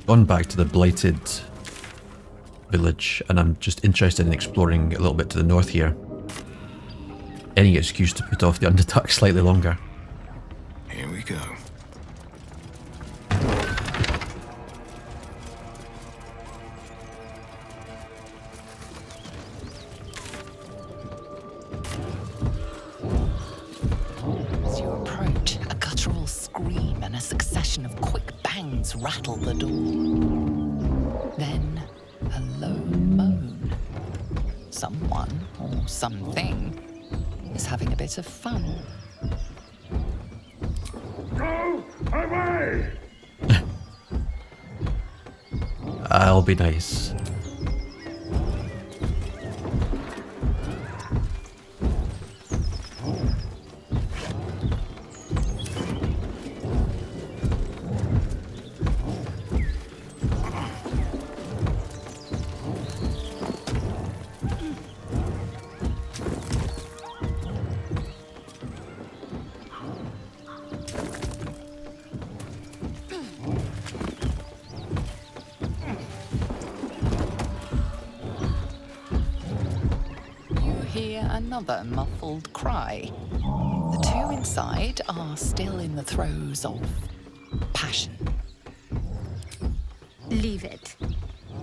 gone back to the blighted village, and I'm just interested in exploring a little bit to the north here. Any excuse to put off the Underdark slightly longer. Here we go. As you approach, a guttural scream and a succession of quick bangs rattle the door. Then, a low moan. Someone, or something, is having a bit of fun. Go away! I'll be nice. Another muffled cry. The two inside are still in the throes of passion. Leave it.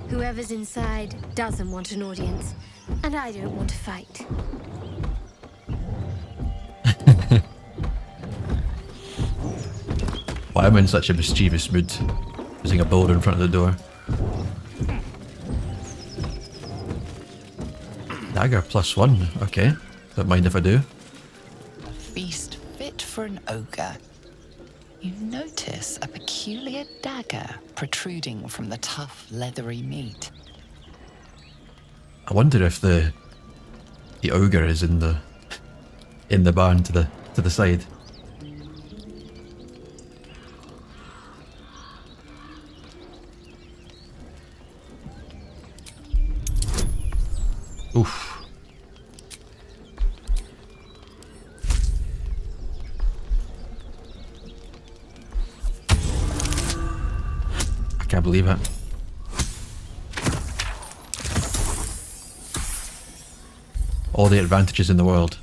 Whoever's inside doesn't want an audience, and I don't want to fight. Why am I in such a mischievous mood? Using a boulder in front of the door. Dagger +1, okay. Don't mind if I do. A feast fit for an ogre. You notice a peculiar dagger protruding from the tough, leathery meat. I wonder if the ogre is in the barn to the side. Oof. I can't believe it. All the advantages in the world.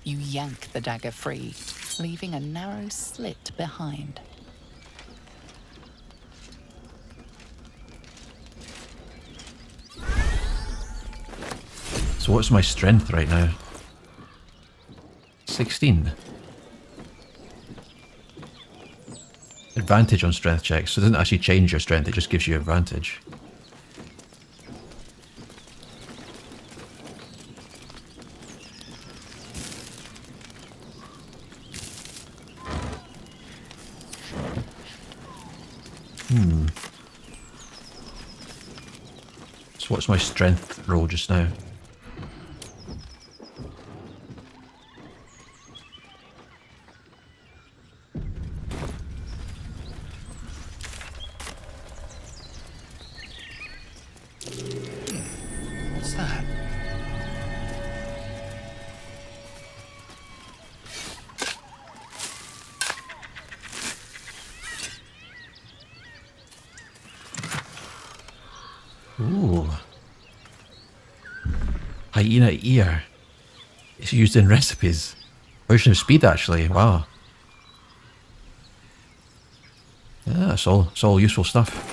You yank the dagger free, leaving a narrow slit behind. So what's my strength right now? 16. Advantage on strength checks, so it doesn't actually change your strength, it just gives you advantage. So what's my strength roll just now? What's that? Ooh. Hyena ear. It's used in recipes. Version of speed actually, wow. Yeah, it's all useful stuff.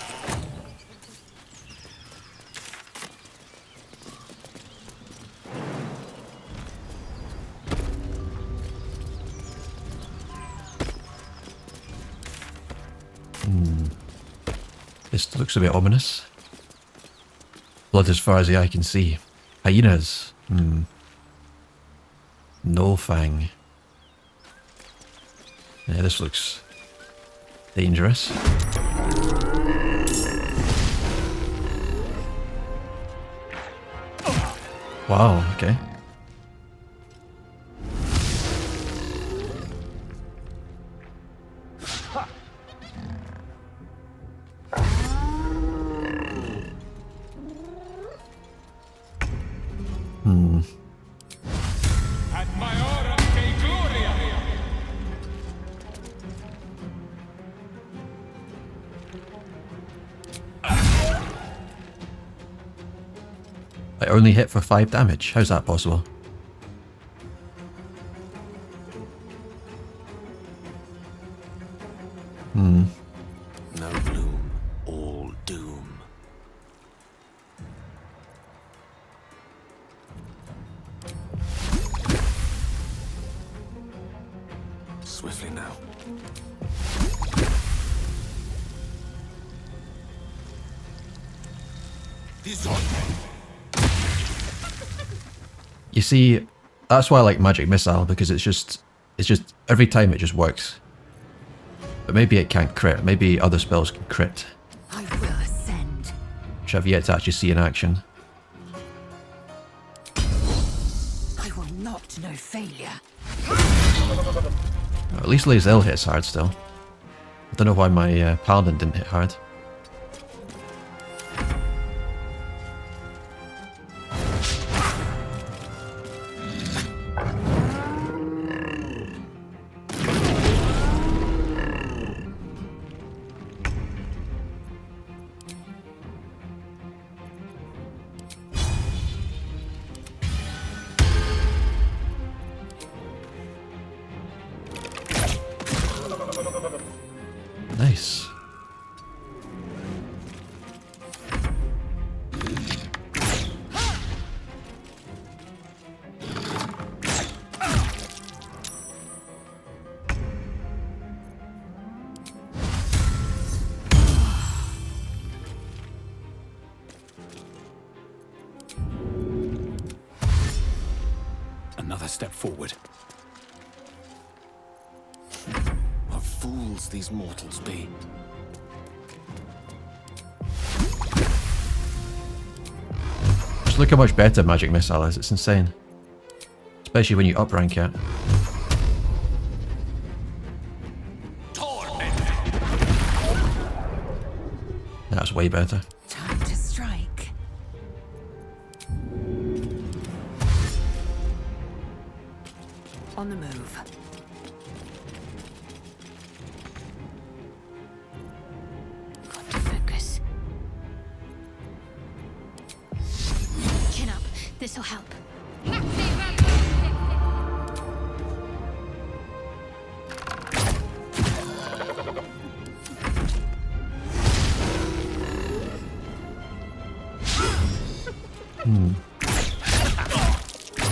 This looks a bit ominous. Blood as far as the eye can see. Hyenas. No fang. Yeah, this looks dangerous. Wow, okay. I only hit for 5 damage. How's that possible? No gloom, all doom. Swiftly now. You see, that's why I like Magic Missile, because it's just every time it just works. But maybe it can't crit. Maybe other spells can crit, I will ascend. which I've yet to actually see in action. I will not know failure. At least Lae'zel hits hard still. I don't know why my paladin didn't hit hard. Nice. Another step forward. What fools these mortals be. Just look how much better Magic Missile is. It's insane. Especially when you uprank it. That's way better. Time to strike. On the move. Got to focus. Chin up. This'll help.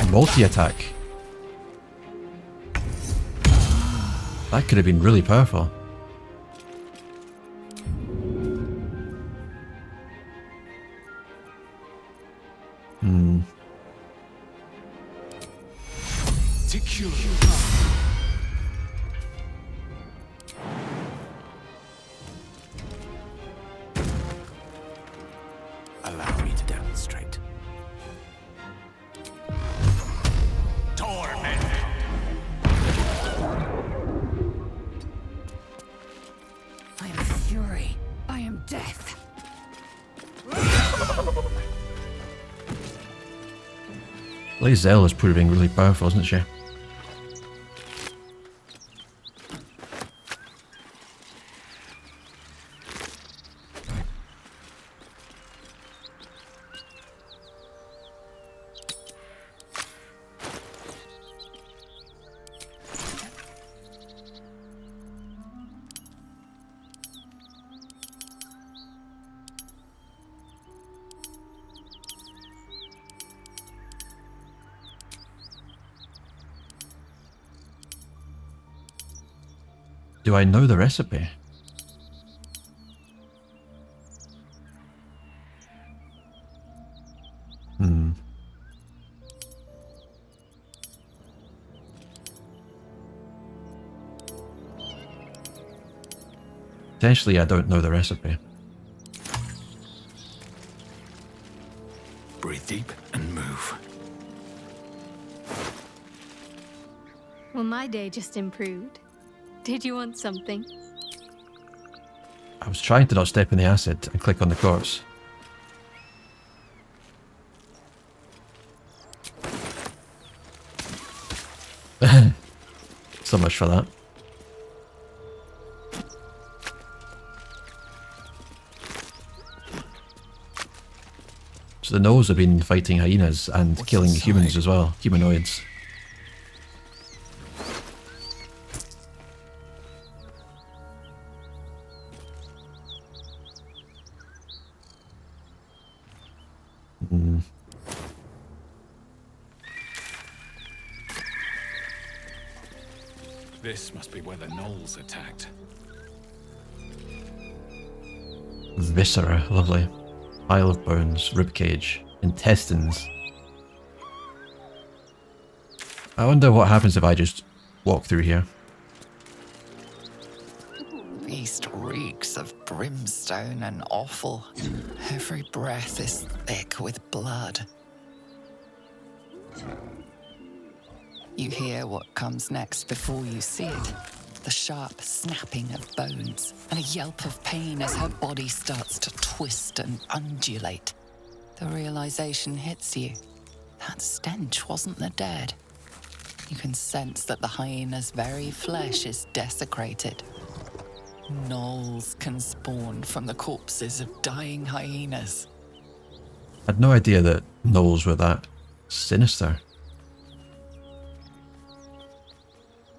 Multi-attack. That could have been really powerful. Allow me to demonstrate. I am fury. I am death. Lae'zel is proving really powerful, isn't she? Do I know the recipe? Potentially I don't know the recipe. Breathe deep and move. Well, my day just improved. Did you want something? I was trying to not step in the acid and click on the corpse. So much for that. So the Gnolls have been fighting hyenas and What's killing inside? humans as well, humanoids. This must be where the Gnolls attacked. Viscera, lovely. Pile of bones, ribcage, intestines. I wonder what happens if I just walk through here. Beast reeks of brimstone and offal. Every breath is thick with blood. You hear what comes next before you see it. The sharp snapping of bones and a yelp of pain as her body starts to twist and undulate. The realization hits you. That stench wasn't the dead. You can sense that the hyena's very flesh is desecrated. Gnolls can spawn from the corpses of dying hyenas. I had no idea that Gnolls were that sinister.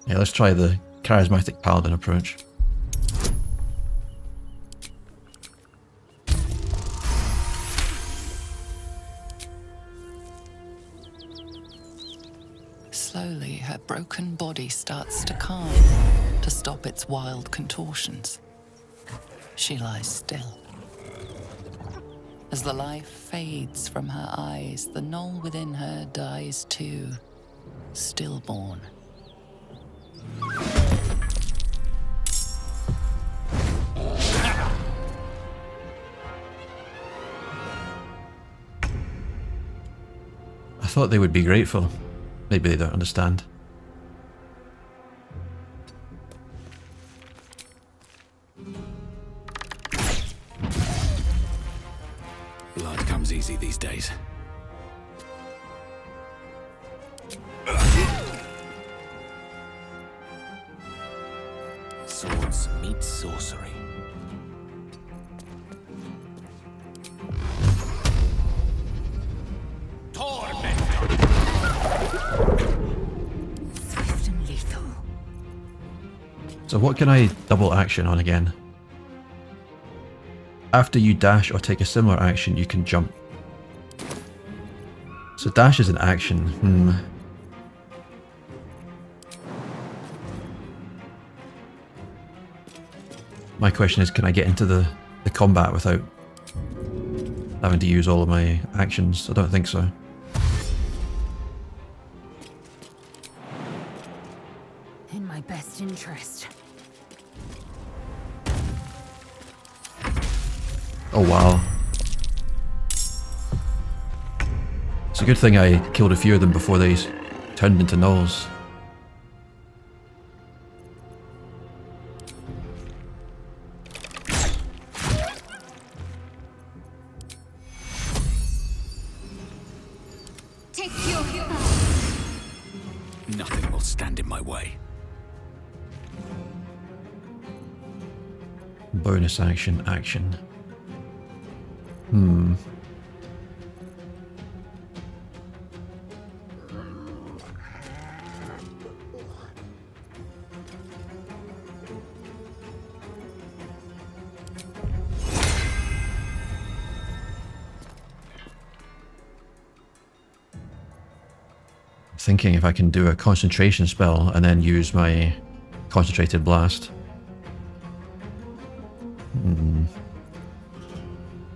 Yeah, let's try the charismatic paladin approach. Slowly, her broken body starts to calm, to stop its wild contortions. She lies still. As the life fades from her eyes, the gnoll within her dies too, stillborn. I thought they would be grateful. Maybe they don't understand. Blood comes easy these days. Swords meet sorcery. Swift and lethal. So what can I double action on again? After you dash or take a similar action, you can jump. So dash is an action. My question is, can I get into the combat without having to use all of my actions? I don't think so. In my best interest. Oh wow. It's a good thing I killed a few of them before they turned into Gnolls. Take your Nothing will stand in my way. Bonus action. Thinking if I can do a concentration spell and then use my concentrated blast.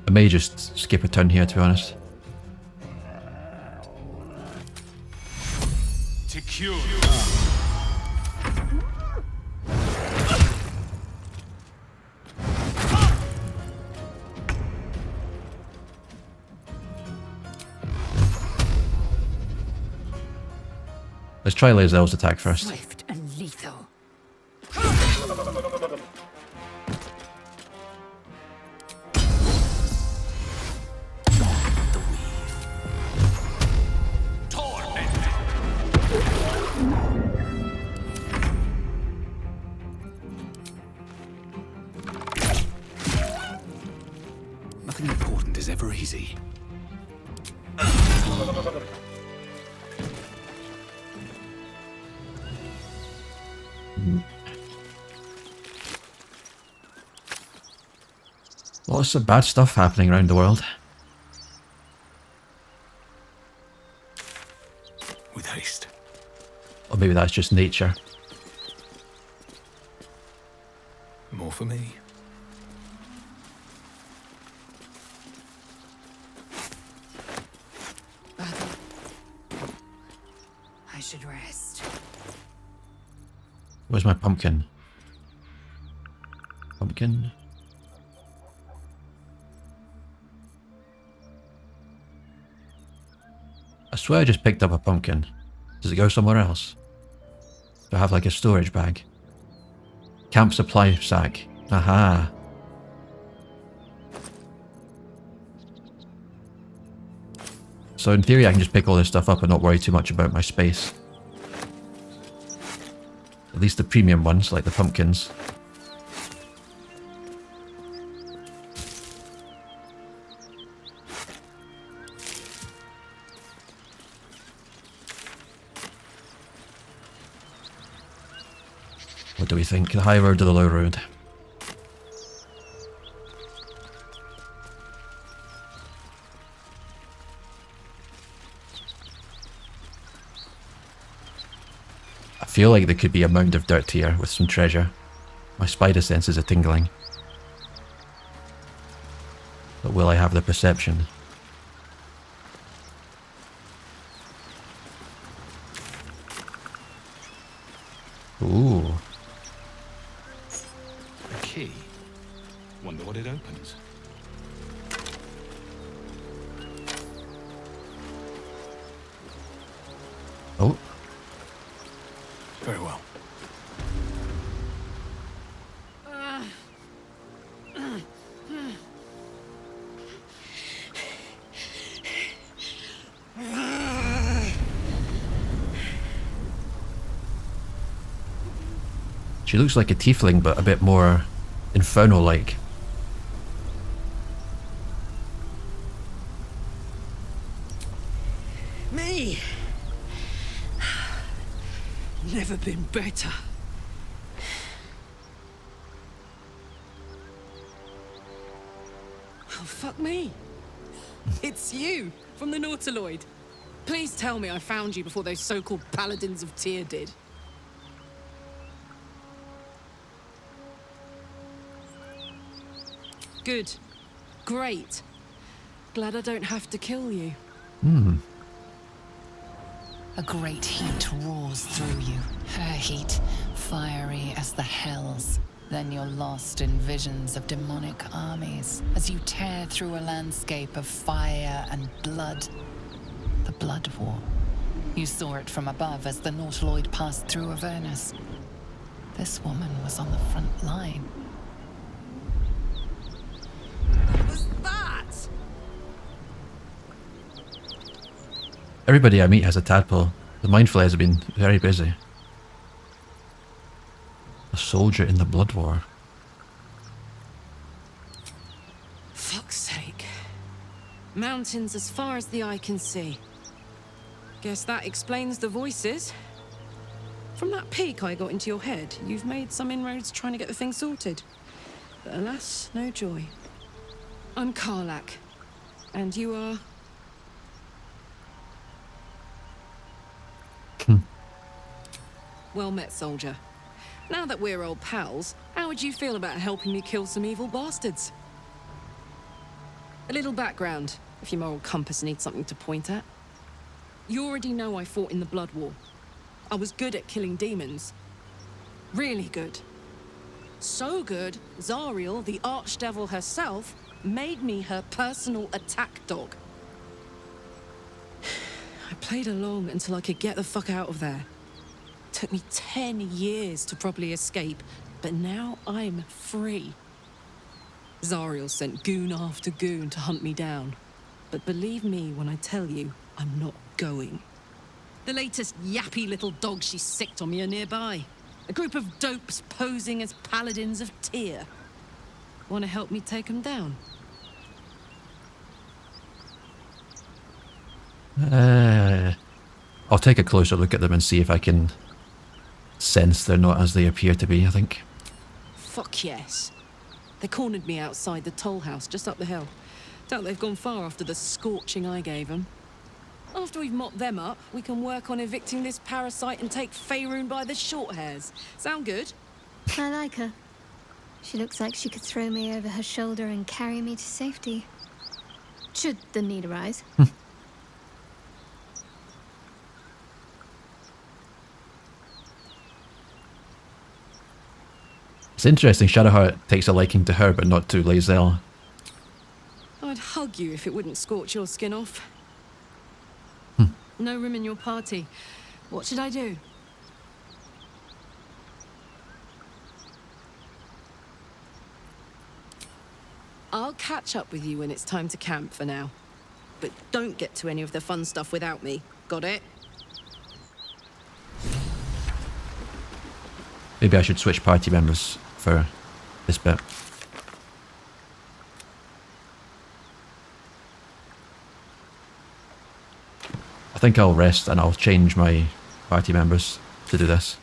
I may just skip a turn here, to be honest. To cure. Let's try Lae'zel's attack first. swift and lethal. Nothing important is ever easy. Lots of bad stuff happening around the world. With haste. Or maybe that's just nature. More for me. I should rest. Where's my pumpkin? Pumpkin? I swear I just picked up a pumpkin. Does it go somewhere else? Do I have like a storage bag? Camp supply sack. Aha. So in theory I can just pick all this stuff up and not worry too much about my space. At least the premium ones, like the pumpkins. What do we think? The high road or the low road? I feel like there could be a mound of dirt here with some treasure. My spider senses are tingling. But will I have the perception? Ooh. A key. Wonder what it opens. Oh. Very well. She looks like a tiefling, but a bit more infernal-like. Me? Never been better. Oh, fuck me. It's you, from the Nautiloid. Please tell me I found you before those so-called paladins of Tyr did. Good. Great. Glad I don't have to kill you. A great heat roars through you, her heat fiery as the hells. Then you're lost in visions of demonic armies as you tear through a landscape of fire and blood. The Blood War. You saw it from above as the Nautiloid passed through Avernus. This woman was on the front line. What was that? Everybody I meet has a tadpole. The mind flayers have been very busy. A soldier in the Blood War. Fuck's sake. Mountains as far as the eye can see. Guess that explains the voices. From that peek I got into your head, you've made some inroads trying to get the thing sorted. But alas, no joy. I'm Karlach. And you are... Well met, soldier. Now that we're old pals, how would you feel about helping me kill some evil bastards? A little background, if your moral compass needs something to point at. You already know I fought in the Blood War. I was good at killing demons. Really good. So good, Zariel, the archdevil herself, made me her personal attack dog. I played along until I could get the fuck out of there. Took me 10 years to properly escape, but now I'm free. Zariel sent goon after goon to hunt me down. But believe me when I tell you, I'm not going. The latest yappy little dogs she sicked on me are nearby. A group of dopes posing as paladins of Tyr. Want to help me take them down? I'll take a closer look at them and see if I can sense they're not as they appear to be, I think. Fuck yes. They cornered me outside the Tollhouse, just up the hill. Doubt they've gone far after the scorching I gave them. After we've mopped them up, we can work on evicting this parasite and take Faerun by the short hairs. Sound good? I like her. She looks like she could throw me over her shoulder and carry me to safety. Should the need arise. It's interesting, Shadowheart takes a liking to her, but not to Lae'zel. I'd hug you if it wouldn't scorch your skin off. No room in your party. What should I do? I'll catch up with you when it's time to camp for now. But don't get to any of the fun stuff without me. Got it? Maybe I should switch party members for this bit. I think I'll rest and I'll change my party members to do this.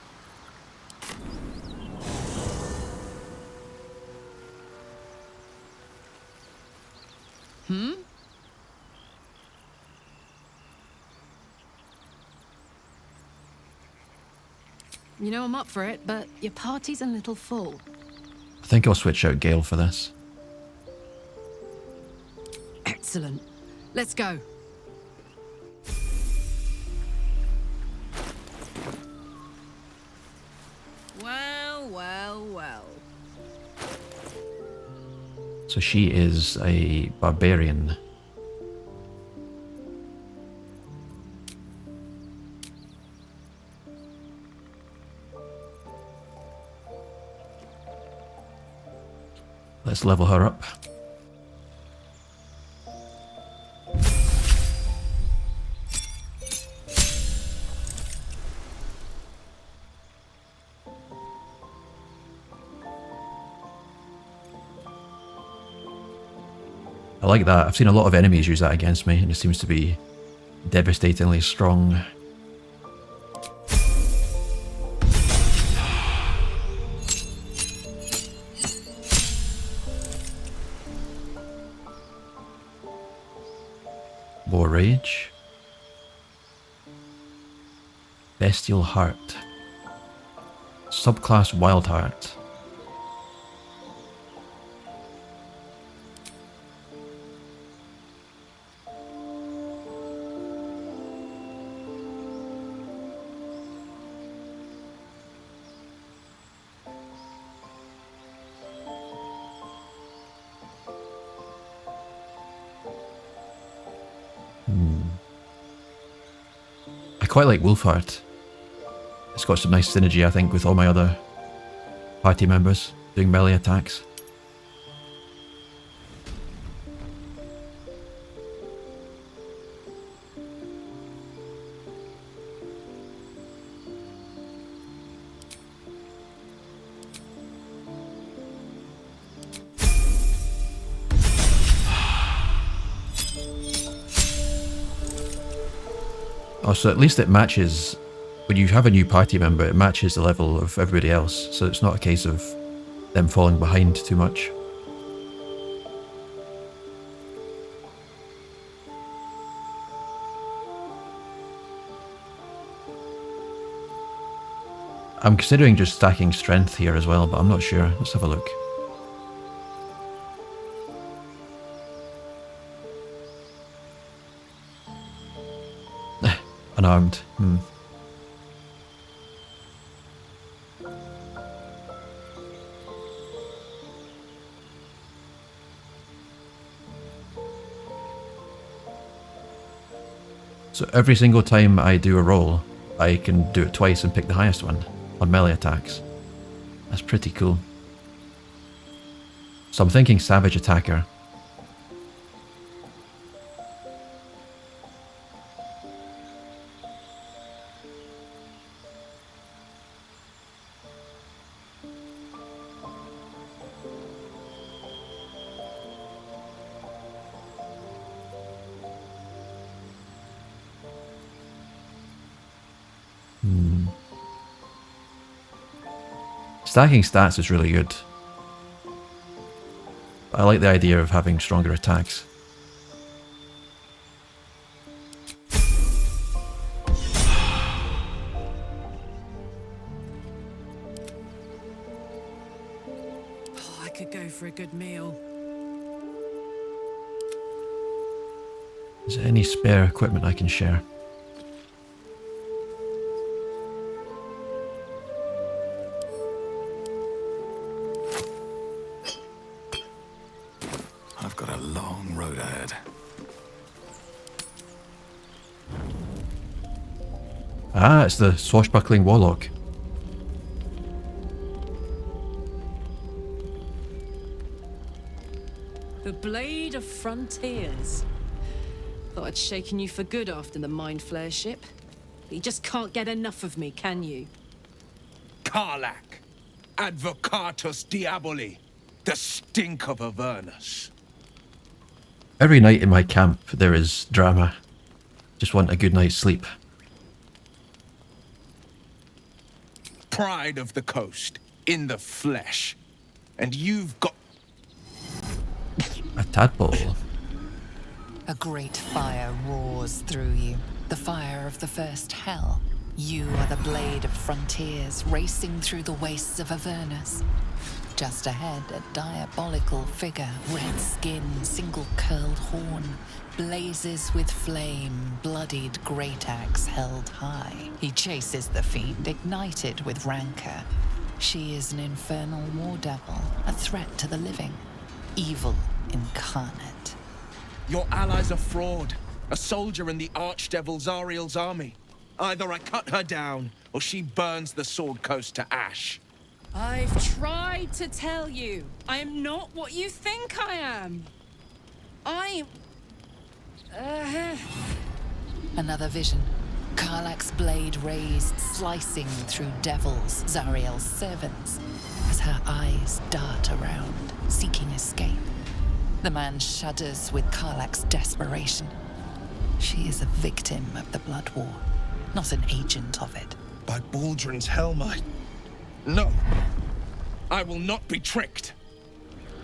You know I'm up for it, but your party's a little full. I think I'll switch out Gale for this. Excellent. Let's go. Well, well, well. So she is a barbarian. Let's level her up. I like that. I've seen a lot of enemies use that against me, and it seems to be devastatingly strong. More rage. Bestial Heart. Subclass Wild Heart. I quite like Wolfheart. It's got some nice synergy, I think, with all my other party members doing melee attacks. Oh, so at least it matches, when you have a new party member, it matches the level of everybody else, so it's not a case of them falling behind too much. I'm considering just stacking strength here as well, but I'm not sure. Let's have a look. Unarmed. So every single time I do a roll, I can do it twice and pick the highest one on melee attacks. That's pretty cool. So I'm thinking Savage Attacker. Stacking stats is really good. I like the idea of having stronger attacks. Oh, I could go for a good meal. Is there any spare equipment I can share? I've got a long road ahead. Ah, it's the swashbuckling warlock. The Blade of Frontiers. Thought I'd shaken you for good after the Mind Flare ship. But you just can't get enough of me, can you? Karlach, Advocatus Diaboli, the stink of Avernus. Every night in my camp there is drama. Just want a good night's sleep. Pride of the coast, in the flesh. And you've got... A tadpole. A great fire roars through you, the fire of the first hell. You are the Blade of Frontiers, racing through the wastes of Avernus. Just ahead, a diabolical figure, red skin, single-curled horn, blazes with flame, bloodied great axe held high. He chases the fiend, ignited with rancor. She is an infernal war devil, a threat to the living, evil incarnate. Your ally's a fraud, a soldier in the Archdevil Zariel's army. Either I cut her down, or she burns the Sword Coast to ash. I've tried to tell you, I am not what you think I am. Another vision. Karlach's blade raised, slicing through devils, Zariel's servants, as her eyes dart around, seeking escape. The man shudders with Karlach's desperation. She is a victim of the Blood War, not an agent of it. By Baldrin's helm, No! I will not be tricked!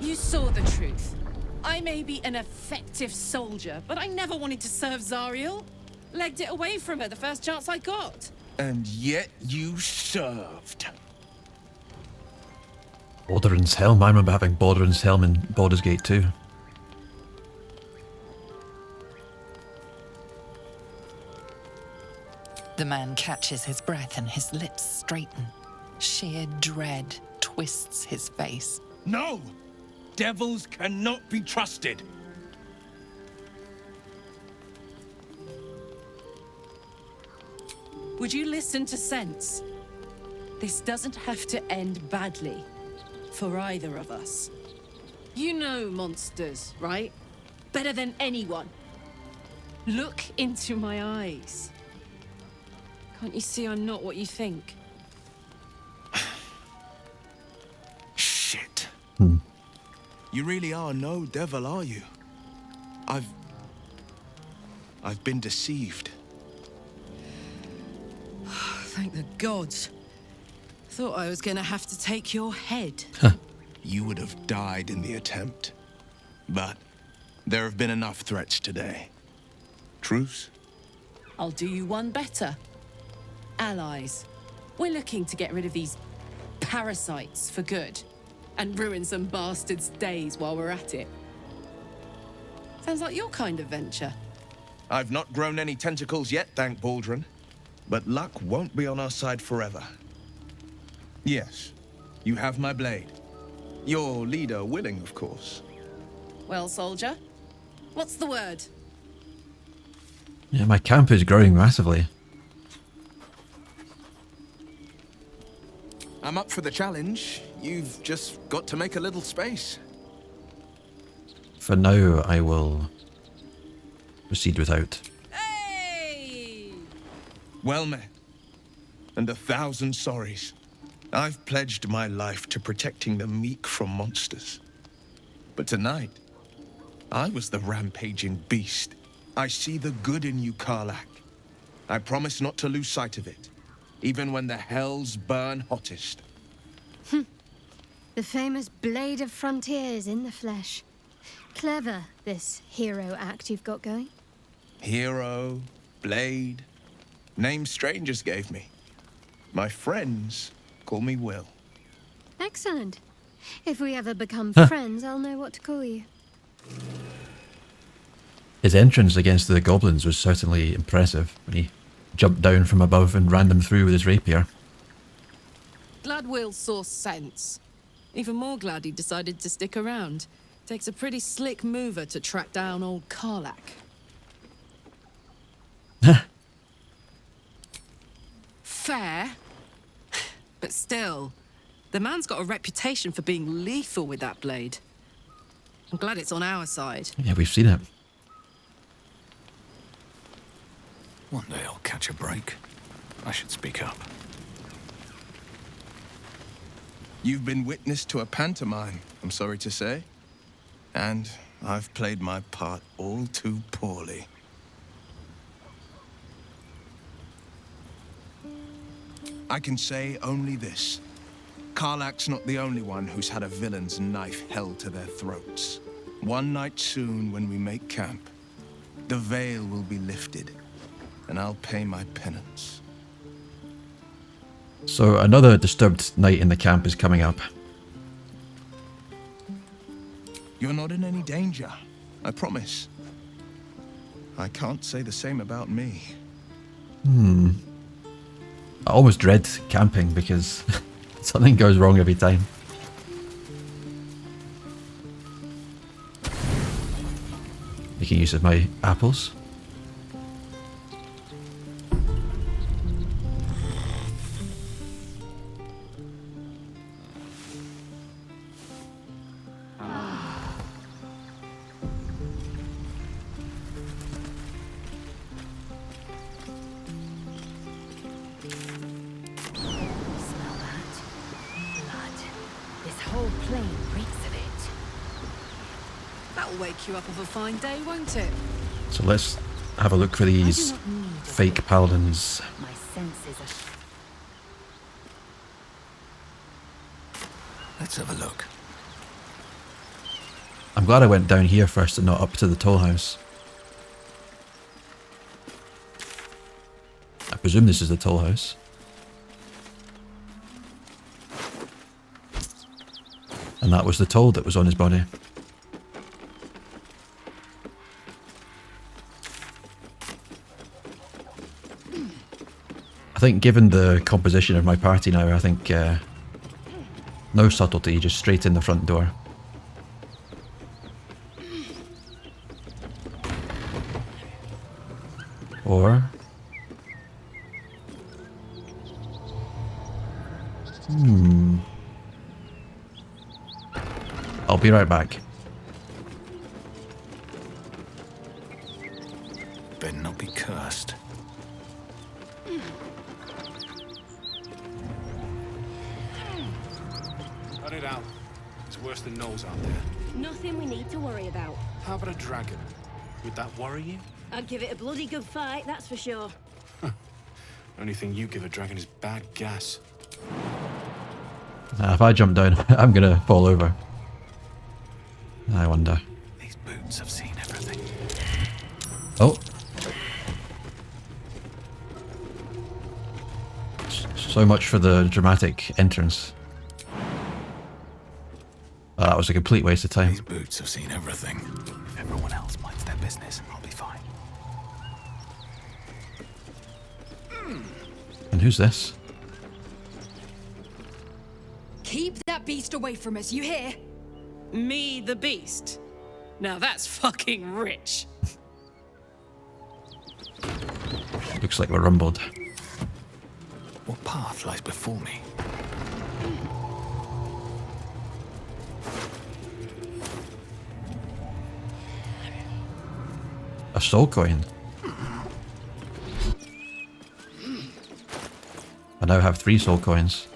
You saw the truth. I may be an effective soldier, but I never wanted to serve Zariel. Legged it away from her the first chance I got. And yet you served. Baldur's Helm. I remember having Baldur's Helm in Baldur's Gate 2. The man catches his breath and his lips straighten. Sheer dread twists his face. No! Devils cannot be trusted! Would you listen to sense? This doesn't have to end badly. For either of us. You know monsters, right? Better than anyone. Look into my eyes. Can't you see I'm not what you think? Shit. You really are no devil, are you? I've been deceived. Thank the gods. Thought I was gonna have to take your head. You would have died in the attempt. But there have been enough threats today. Truce? I'll do you one better. Allies. We're looking to get rid of these parasites for good. And ruin some bastards' days while we're at it. Sounds like your kind of venture. I've not grown any tentacles yet, thank Baldrin. But luck won't be on our side forever. Yes, you have my blade. Your leader willing, of course. Well, soldier, what's the word? Yeah, my camp is growing massively. I'm up for the challenge. You've just got to make a little space. For now, I will proceed without. Hey! Well met. And 1,000 sorries. I've pledged my life to protecting the meek from monsters. But tonight, I was the rampaging beast. I see the good in you, Karlach. I promise not to lose sight of it. even when the hells burn hottest. The famous blade of frontiers in the flesh. Clever, this hero act you've got going. Hero, blade, names strangers gave me. My friends call me Will. Excellent. If we ever become friends, I'll know what to call you. His entrance against the goblins was certainly impressive when he jumped down from above and ran them through with his rapier. Glad Will saw sense. Even more glad he decided to stick around. Takes a pretty slick mover to track down old Karlach. Fair. But still, the man's got a reputation for being lethal with that blade. I'm glad it's on our side. Yeah, we've seen it. One day I'll catch a break. I should speak up. You've been witness to a pantomime, I'm sorry to say. And I've played my part all too poorly. I can say only this. Karlach's not the only one who's had a villain's knife held to their throats. One night soon, when we make camp, the veil will be lifted, and I'll pay my penance. So another disturbed night in the camp is coming up. You're not in any danger, I promise. I can't say the same about me. I almost dread camping because something goes wrong every time. Making use of my apples. Smell that? Blood. This whole plain reeks of it. That'll wake you up of a fine day, won't it? So let's have a look for these fake paladins. My senses are... Let's have a look. I'm glad I went down here first and not up to the Tollhouse. I presume this is the Tollhouse. And that was the toll that was on his body. I think given the composition of my party now, I think no subtlety, just straight in the front door. Or... I'll be right back. Better not be cursed. Cut it out. It's worse than Gnolls out there. Nothing we need to worry about. How about a dragon? Would that worry you? I'd give it a bloody good fight, that's for sure. Only thing you give a dragon is bad gas. If I jump down, I'm gonna fall over. I wonder. These boots have seen everything. Oh. So much for the dramatic entrance. Oh, that was a complete waste of time. These boots have seen everything. If everyone else minds their business, I'll be fine. And who's this? Keep that beast away from us, you hear? Me, the beast. Now that's fucking rich. Looks like we're rumbled. What path lies before me? A soul coin. I now have 3 soul coins.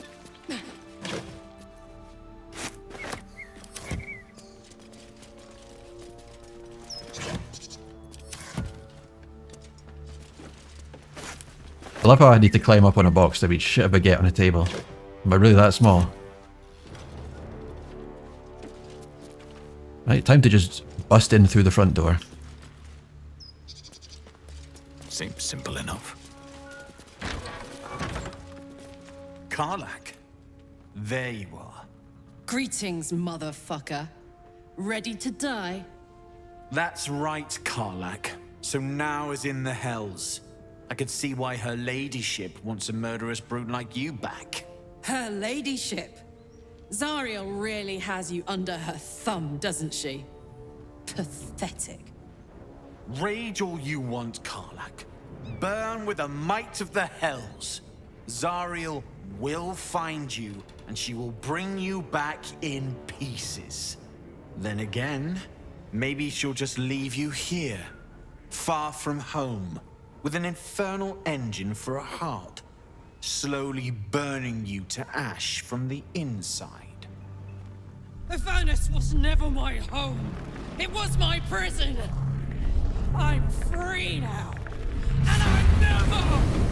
love how I need to climb up on a box to reach shit a baguette on a table. Am I really that small? Right, time to just bust in through the front door. Seems simple enough. Karlach, there you are. Greetings, motherfucker. Ready to die? That's right, Karlach. So now is in the hells. I could see why her ladyship wants a murderous brute like you back. Her ladyship? Zariel really has you under her thumb, doesn't she? Pathetic. Rage all you want, Karlach. Burn with the might of the hells. Zariel will find you, and she will bring you back in pieces. Then again, maybe she'll just leave you here, far from home, with an infernal engine for a heart, slowly burning you to ash from the inside. Avernus was never my home. It was my prison. I'm free now, and I'm never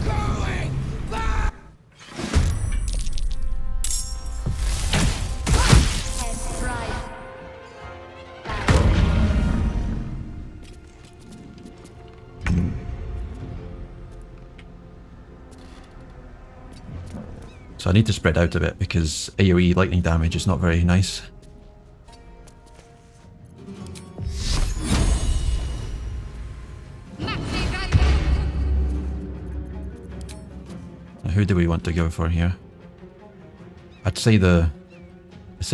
going back! So I need to spread out a bit because AoE lightning damage is not very nice. Now who do we want to go for here? I'd say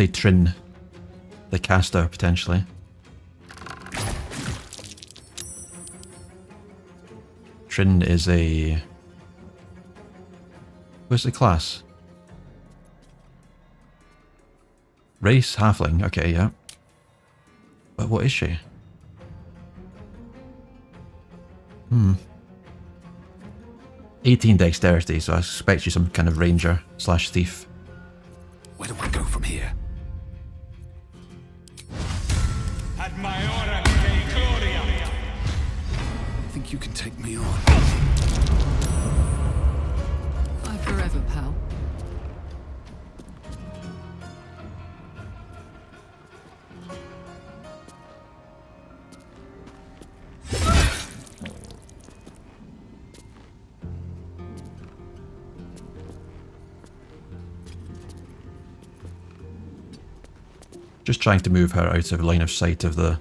Trin, the caster potentially. Trin is a... where's the class? Race halfling, okay, yeah. But what is she? 18 dexterity, so I suspect she's some kind of ranger slash thief. Where do I go from here? At my order, Claudia. Think you can take me on? Bye forever, pal. Just trying to move her out of line of sight of the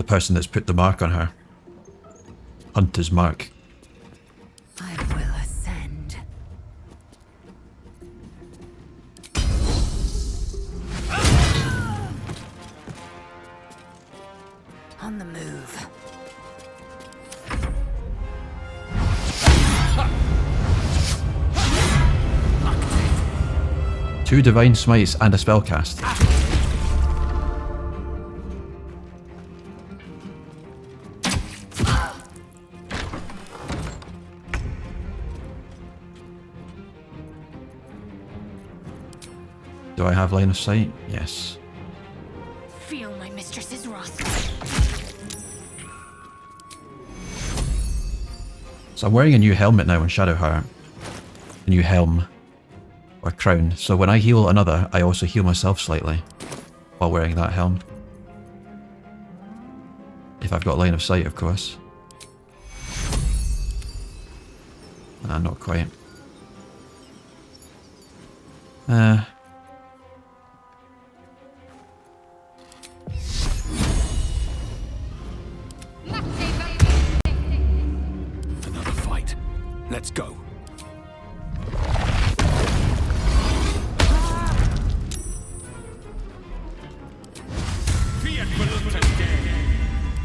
person that's put the mark on her. Hunter's mark. I will ascend. On the move. Two divine smites and a spell cast. Do I have line of sight? Yes. Feel my mistress's wrath. So I'm wearing a new helmet now in Shadowheart. A new helm. Or crown. So when I heal another, I also heal myself slightly. While wearing that helm. If I've got line of sight, of course. Not quite. Another fight. Let's go.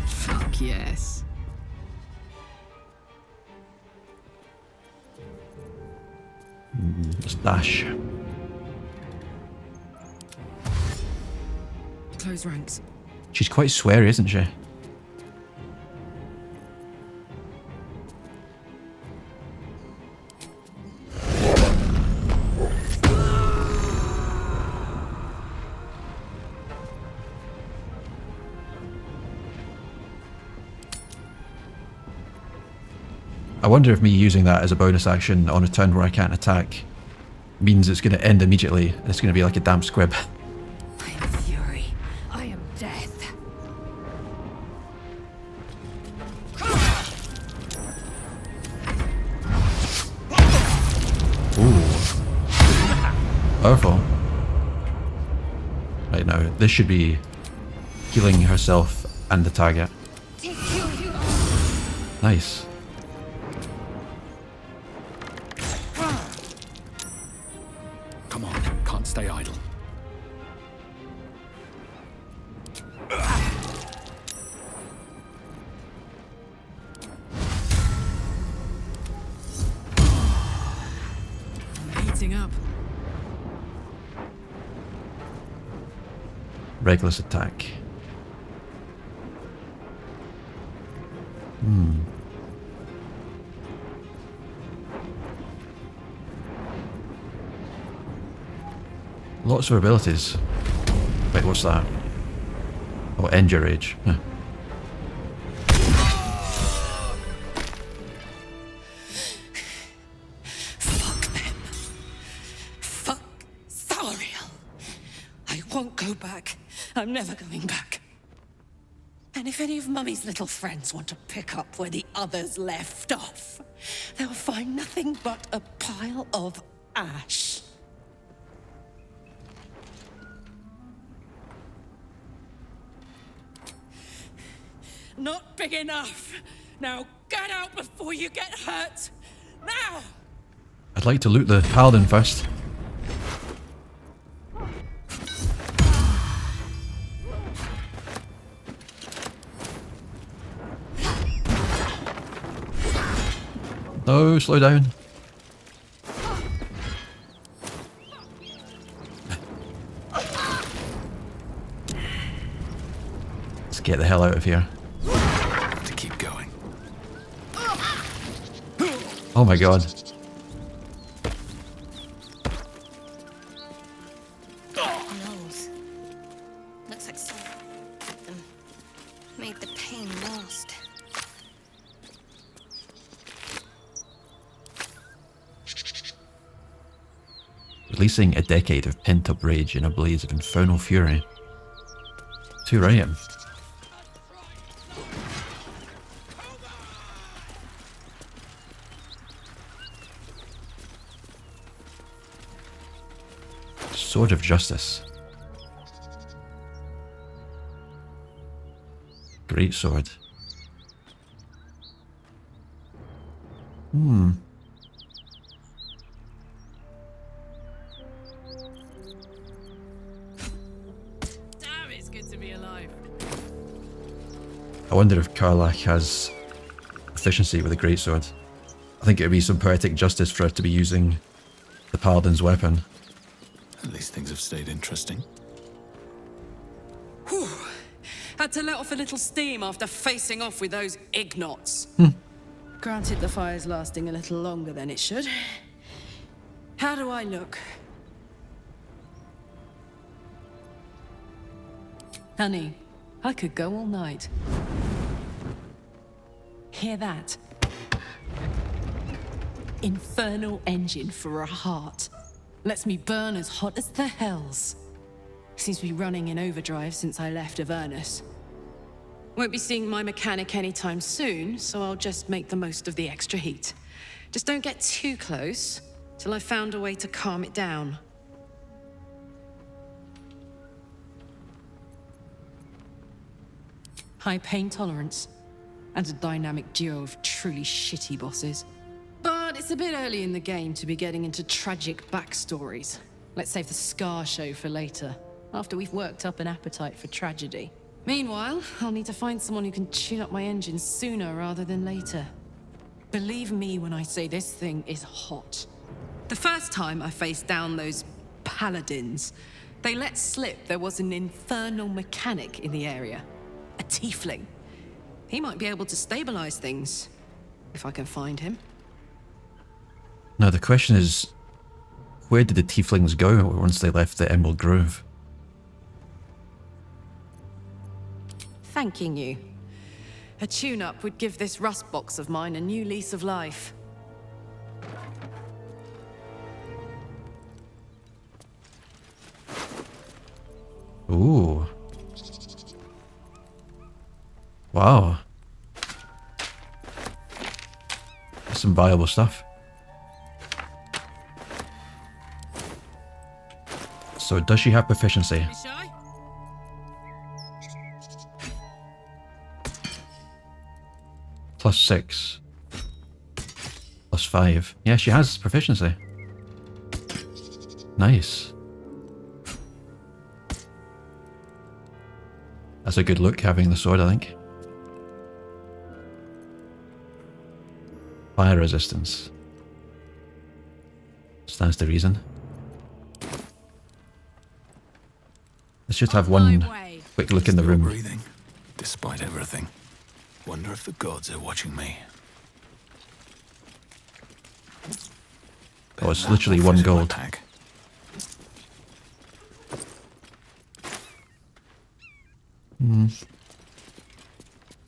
Fuck yes. Just dash. Close ranks. She's quite sweary, isn't she? I wonder if me using that as a bonus action on a turn where I can't attack means it's going to end immediately. It's going to be like a damp squib. I am fury. I am death. Ooh. Powerful. Right now, this should be healing herself and the target. Nice. Come on, can't stay idle. I'm heating up. Reckless attack. Lots of abilities. Wait, what's that? Oh, end your rage. Huh. Fuck them. Fuck Zariel. I won't go back. I'm never going back. And if any of Mummy's little friends want to pick up where the others left off, they'll find nothing but a pile of ash. Not big enough. Now get out before you get hurt. Now! I'd like to loot the paladin first. No, slow down. Let's get the hell out of here. To keep going. Oh my god. Gnolls. Looks like someone hit them. Made the pain last. Releasing a decade of pent-up rage in a blaze of infernal fury. Too right. Sword of Justice. Great sword. Damn, it's good to be alive. I wonder if Karlach has efficiency with a greatsword. I think it would be some poetic justice for her to be using the paladin's weapon. At least things have stayed interesting. Whew. Had to let off a little steam after facing off with those ignots. Granted, the fire's lasting a little longer than it should. How do I look? Honey, I could go all night. Hear that? Infernal engine for a heart. Lets me burn as hot as the hells. Seems to be running in overdrive since I left Avernus. Won't be seeing my mechanic anytime soon, so I'll just make the most of the extra heat. Just don't get too close, till I've found a way to calm it down. High pain tolerance, and a dynamic duo of truly shitty bosses. But it's a bit early in the game to be getting into tragic backstories. Let's save the Scar show for later, after we've worked up an appetite for tragedy. Meanwhile, I'll need to find someone who can tune up my engine sooner rather than later. Believe me when I say this thing is hot. The first time I faced down those paladins, they let slip there was an infernal mechanic in the area. A tiefling. He might be able to stabilize things, if I can find him. Now the question is, where did the tieflings go once they left the Emerald Grove? Thanking you. A tune-up would give this rust box of mine a new lease of life. Ooh. Wow. That's some viable stuff. So does she have proficiency? +6. +5. Yeah, she has proficiency. Nice. That's a good look, having the sword, I think. Fire resistance. Stands to reason. Let's just have one quick look in the room. Breathing, despite everything. Wonder if the gods are watching me. Oh, it's literally 1 gold. Attack.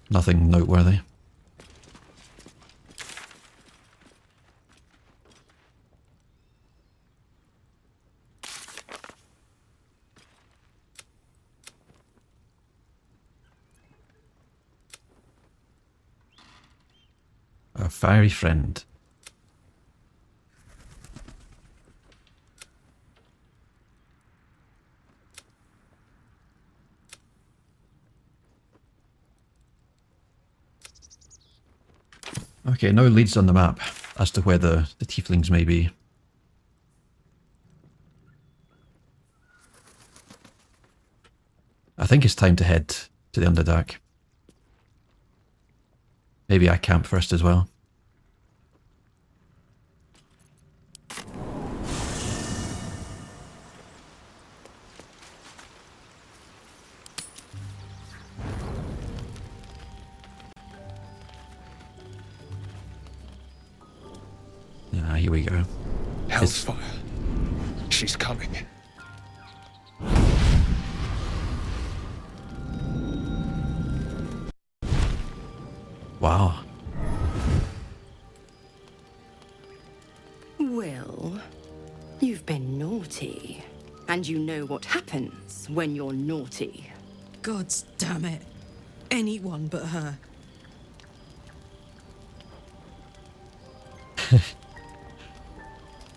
Nothing noteworthy. Our fiery friend. Okay, no leads on the map as to where the tieflings may be. I think it's time to head to the Underdark. Maybe I camp first as well. Ah, here we go. Hellfire. She's coming. Wow. Well, you've been naughty. And you know what happens when you're naughty. Gods damn it. Anyone but her.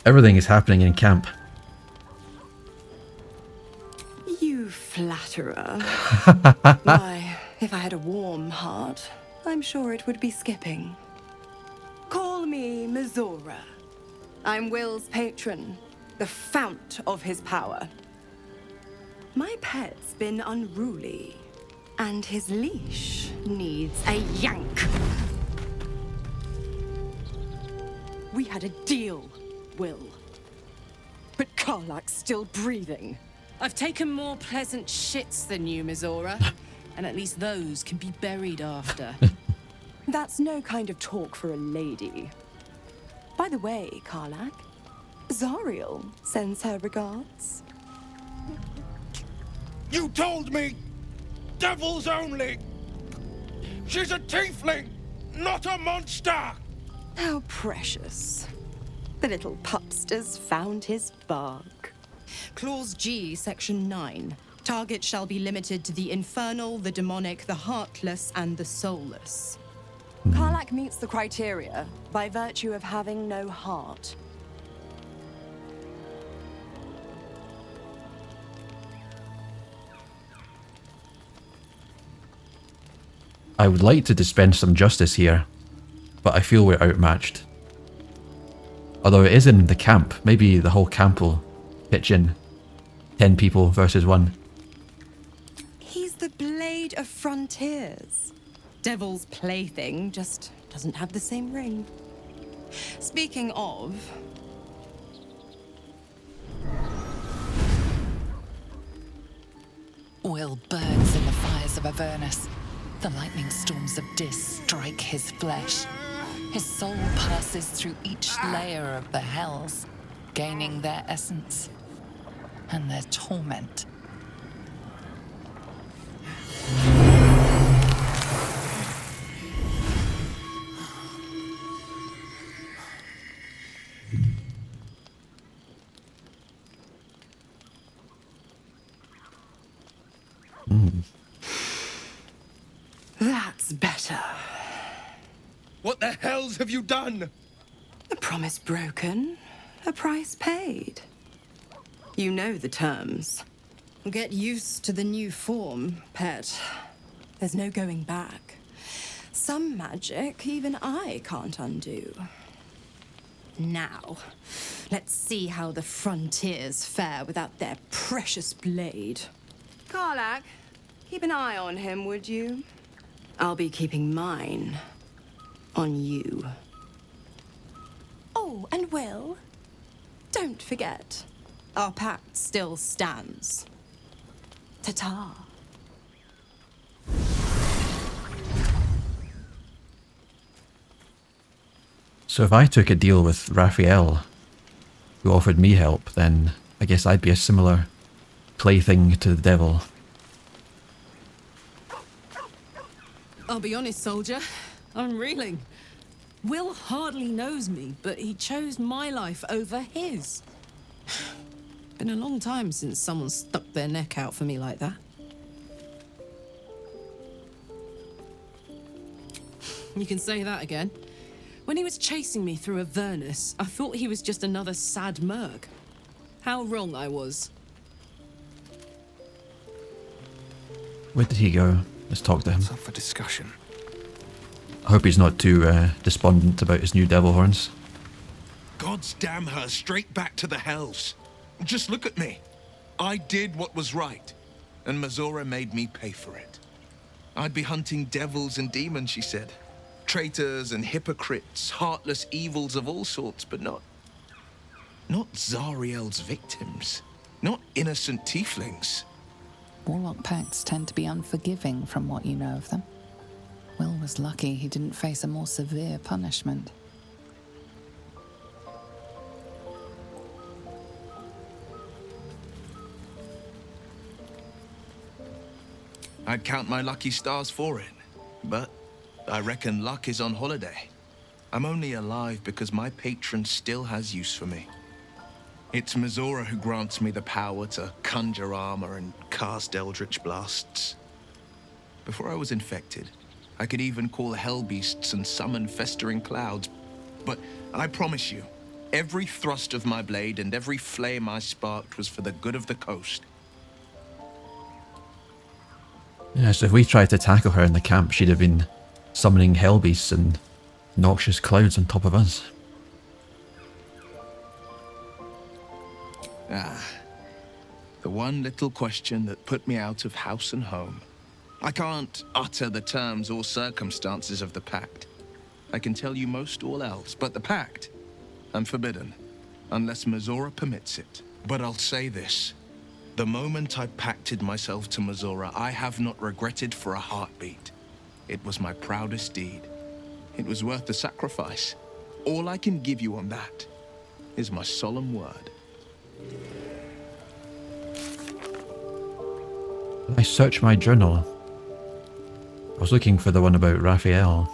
Everything is happening in camp. You flatterer. Why, if I had a warm heart, I'm sure it would be skipping. Call me Mizora. I'm Will's patron, the fount of his power. My pet's been unruly, and his leash needs a yank. We had a deal, Will. But Karlach's still breathing. I've taken more pleasant shits than you, Mizora. And at least those can be buried after. That's no kind of talk for a lady. By the way, Karlach, Zariel sends her regards. You told me! Devils only! She's a tiefling, not a monster! How precious. The little pupster's found his bark. Clause G, Section 9. Target shall be limited to the infernal, the demonic, the heartless, and the soulless. Karlach meets the criteria by virtue of having no heart. I would like to dispense some justice here, but I feel we're outmatched. Although it is in the camp, maybe the whole camp will pitch in. 10 people versus 1. He's the blade of frontiers. Devil's plaything just doesn't have the same ring. Speaking of... Will burns in the fires of Avernus. The lightning storms of Dis strike his flesh. His soul passes through each layer of the hells, gaining their essence and their torment. That's better. What the hells have you done? A promise broken, a price paid. You know the terms. Get used to the new form, pet. There's no going back. Some magic even I can't undo. Now, let's see how the frontiers fare without their precious blade. Karlach, keep an eye on him, would you? I'll be keeping mine on you. Oh, and Will, don't forget, our pact still stands. Ta-ta. So if I took a deal with Raphael, who offered me help, then I guess I'd be a similar plaything to the devil. I'll be honest, soldier. I'm reeling. Will hardly knows me, but he chose my life over his. Been a long time since someone stuck their neck out for me like that. You can say that again. When he was chasing me through Avernus, I thought he was just another sad merc. How wrong I was. Where did he go? Let's talk to him. It's up for discussion. I hope he's not too despondent about his new devil horns. Gods damn her, straight back to the hells. Just look at me. I did what was right, and Mizora made me pay for it. I'd be hunting devils and demons, she said. Traitors and hypocrites, heartless evils of all sorts, but not Zariel's victims. Not innocent tieflings. Warlock pacts tend to be unforgiving from what you know of them. Will was lucky he didn't face a more severe punishment. I'd count my lucky stars for it, but I reckon luck is on holiday. I'm only alive because my patron still has use for me. It's Mizora who grants me the power to conjure armor and cast eldritch blasts. Before I was infected, I could even call hell beasts and summon festering clouds. But I promise you, every thrust of my blade and every flame I sparked was for the good of the coast. Yeah, so if we tried to tackle her in the camp, she'd have been summoning hell beasts and noxious clouds on top of us. The one little question that put me out of house and home. I can't utter the terms or circumstances of the pact. I can tell you most all else, but the pact, I'm forbidden, unless Mizora permits it. But I'll say this. The moment I pacted myself to Mizora, I have not regretted for a heartbeat. It was my proudest deed. It was worth the sacrifice. All I can give you on that is my solemn word. I searched my journal. I was looking for the one about Raphael.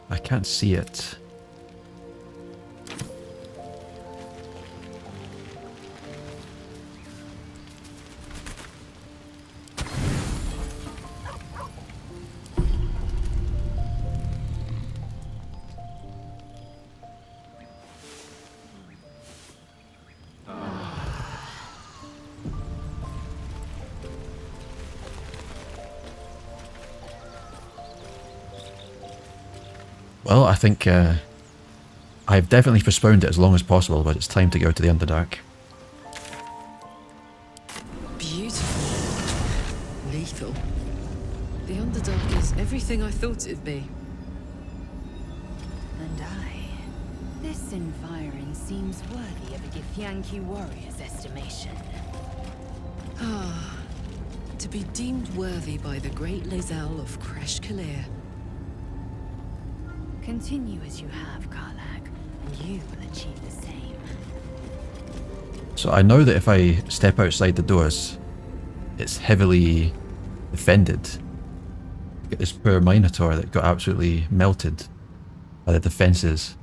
I can't see it. Well, I think I've definitely postponed it as long as possible, but it's time to go to the Underdark. Beautiful. Lethal. The Underdark is everything I thought it'd be. And this environ seems worthy of a Githyanki warrior's estimation. To be deemed worthy by the great Lae'zel of Kresh Kalir. Continue as you have, Karlach, and you will achieve the same. So I know that if I step outside the doors, it's heavily defended. Get this poor Minotaur that got absolutely melted by the defences.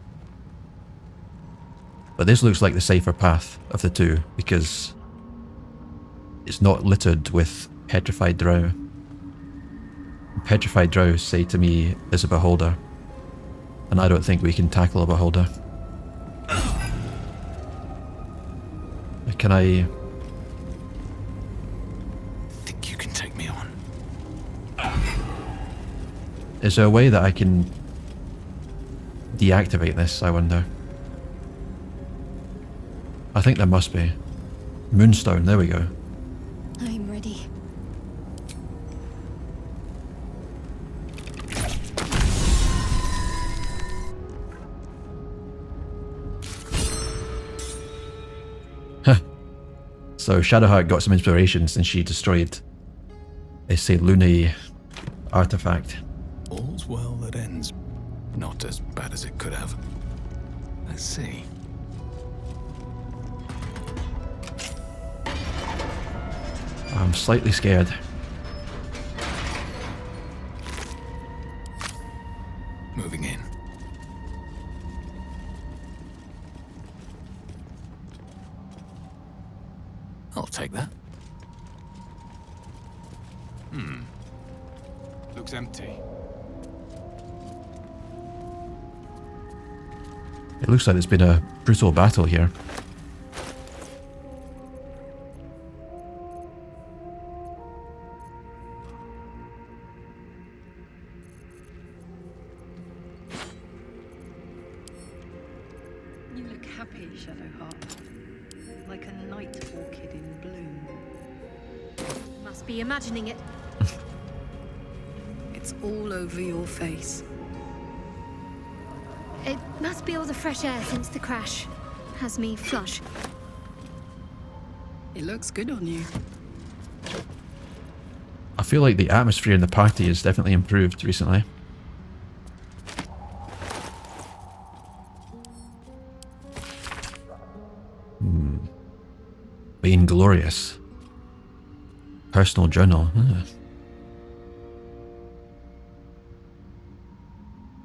But this looks like the safer path of the two, because it's not littered with petrified drow. Petrified drow say to me is a beholder, and I don't think we can tackle a beholder. Can I... Think you can take me on? Is there a way that I can deactivate this, I wonder? I think there must be. Moonstone, there we go. I'm ready. So Shadowheart got some inspiration since she destroyed a Selûnite artifact. All's well that ends. Not as bad as it could have. Let's see. I'm slightly scared. Moving in. I'll take that. Looks empty. It looks like it's been a brutal battle here. You look happy, Shadowheart. Like a night orchid in bloom. Must be imagining it. It's all over your face. It must be all the fresh air since the crash. Has me flush. It looks good on you. I feel like the atmosphere in the party has definitely improved recently. Being glorious. Personal journal.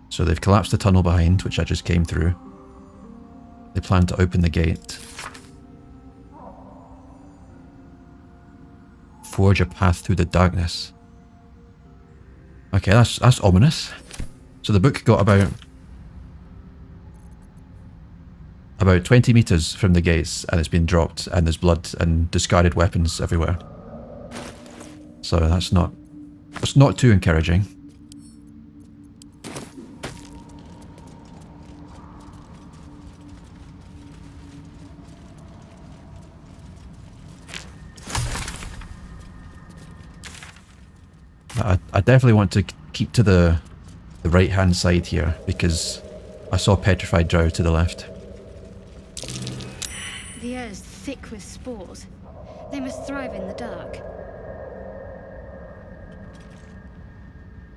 So they've collapsed the tunnel behind, which I just came through. They plan to open the gate. Forge a path through the darkness. Okay, that's ominous. So the book got about 20 meters from the gates, and it's been dropped, and there's blood and discarded weapons everywhere. So that's not too encouraging. I definitely want to keep to the right hand side here, because I saw petrified drow to the left. The air's thick with spores. They must thrive in the dark.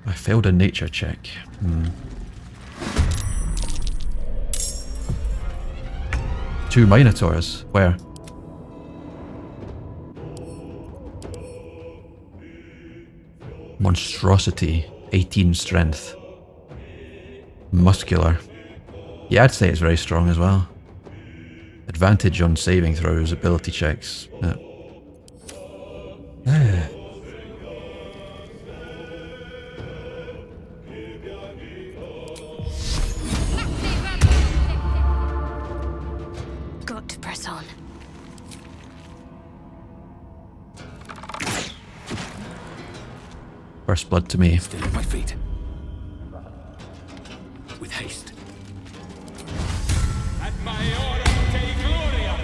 I failed a nature check. Two Minotaurs. Where? Monstrosity. 18 strength. Muscular. Yeah, I'd say it's very strong as well. Advantage on saving throws, ability checks. Got to press on. First blood to me. Still at my feet. With haste. At my order, de gloria.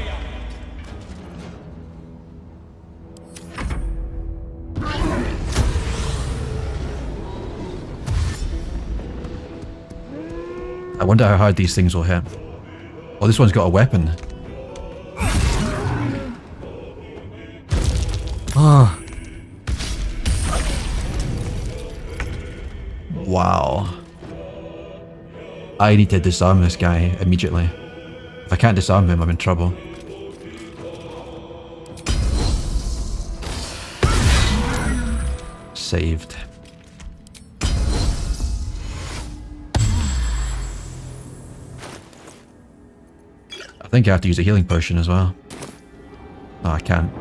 I wonder how hard these things will hit. Oh, this one's got a weapon. Oh. Wow. I need to disarm this guy immediately. If I can't disarm him, I'm in trouble. Saved. I think I have to use a healing potion as well. No, I can't.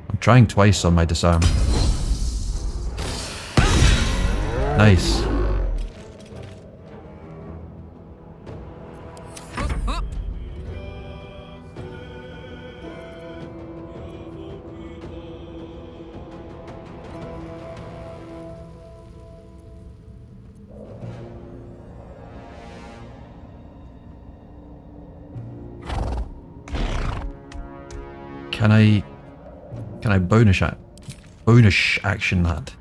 I'm trying twice on my disarm. Nice. Can I bonus action that?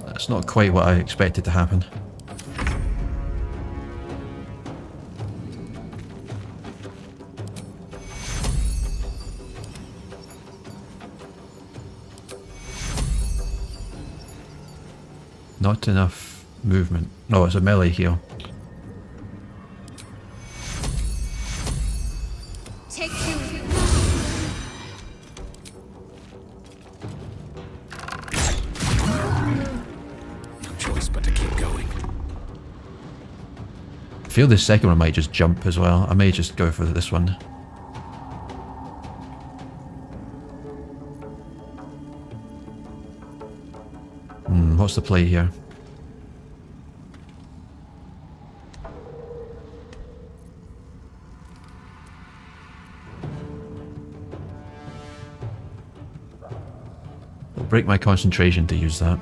That's not quite what I expected to happen. Not enough movement. No, it's a melee heal. Take two. No choice but to keep going. I feel this second one might just jump as well. I may just go for this one. What's the play here? I'll break my concentration to use that.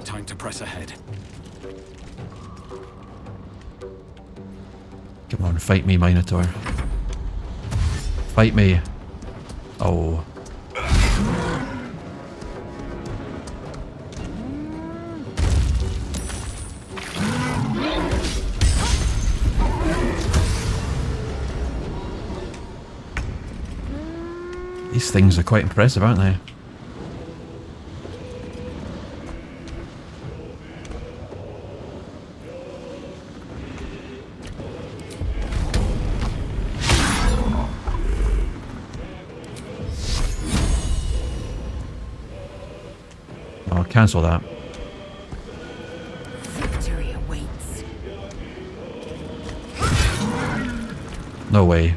Time to press ahead. Come on, fight me, Minotaur. Fight me. Oh. These things are quite impressive, aren't they? I'll cancel that. Victory awaits. No way.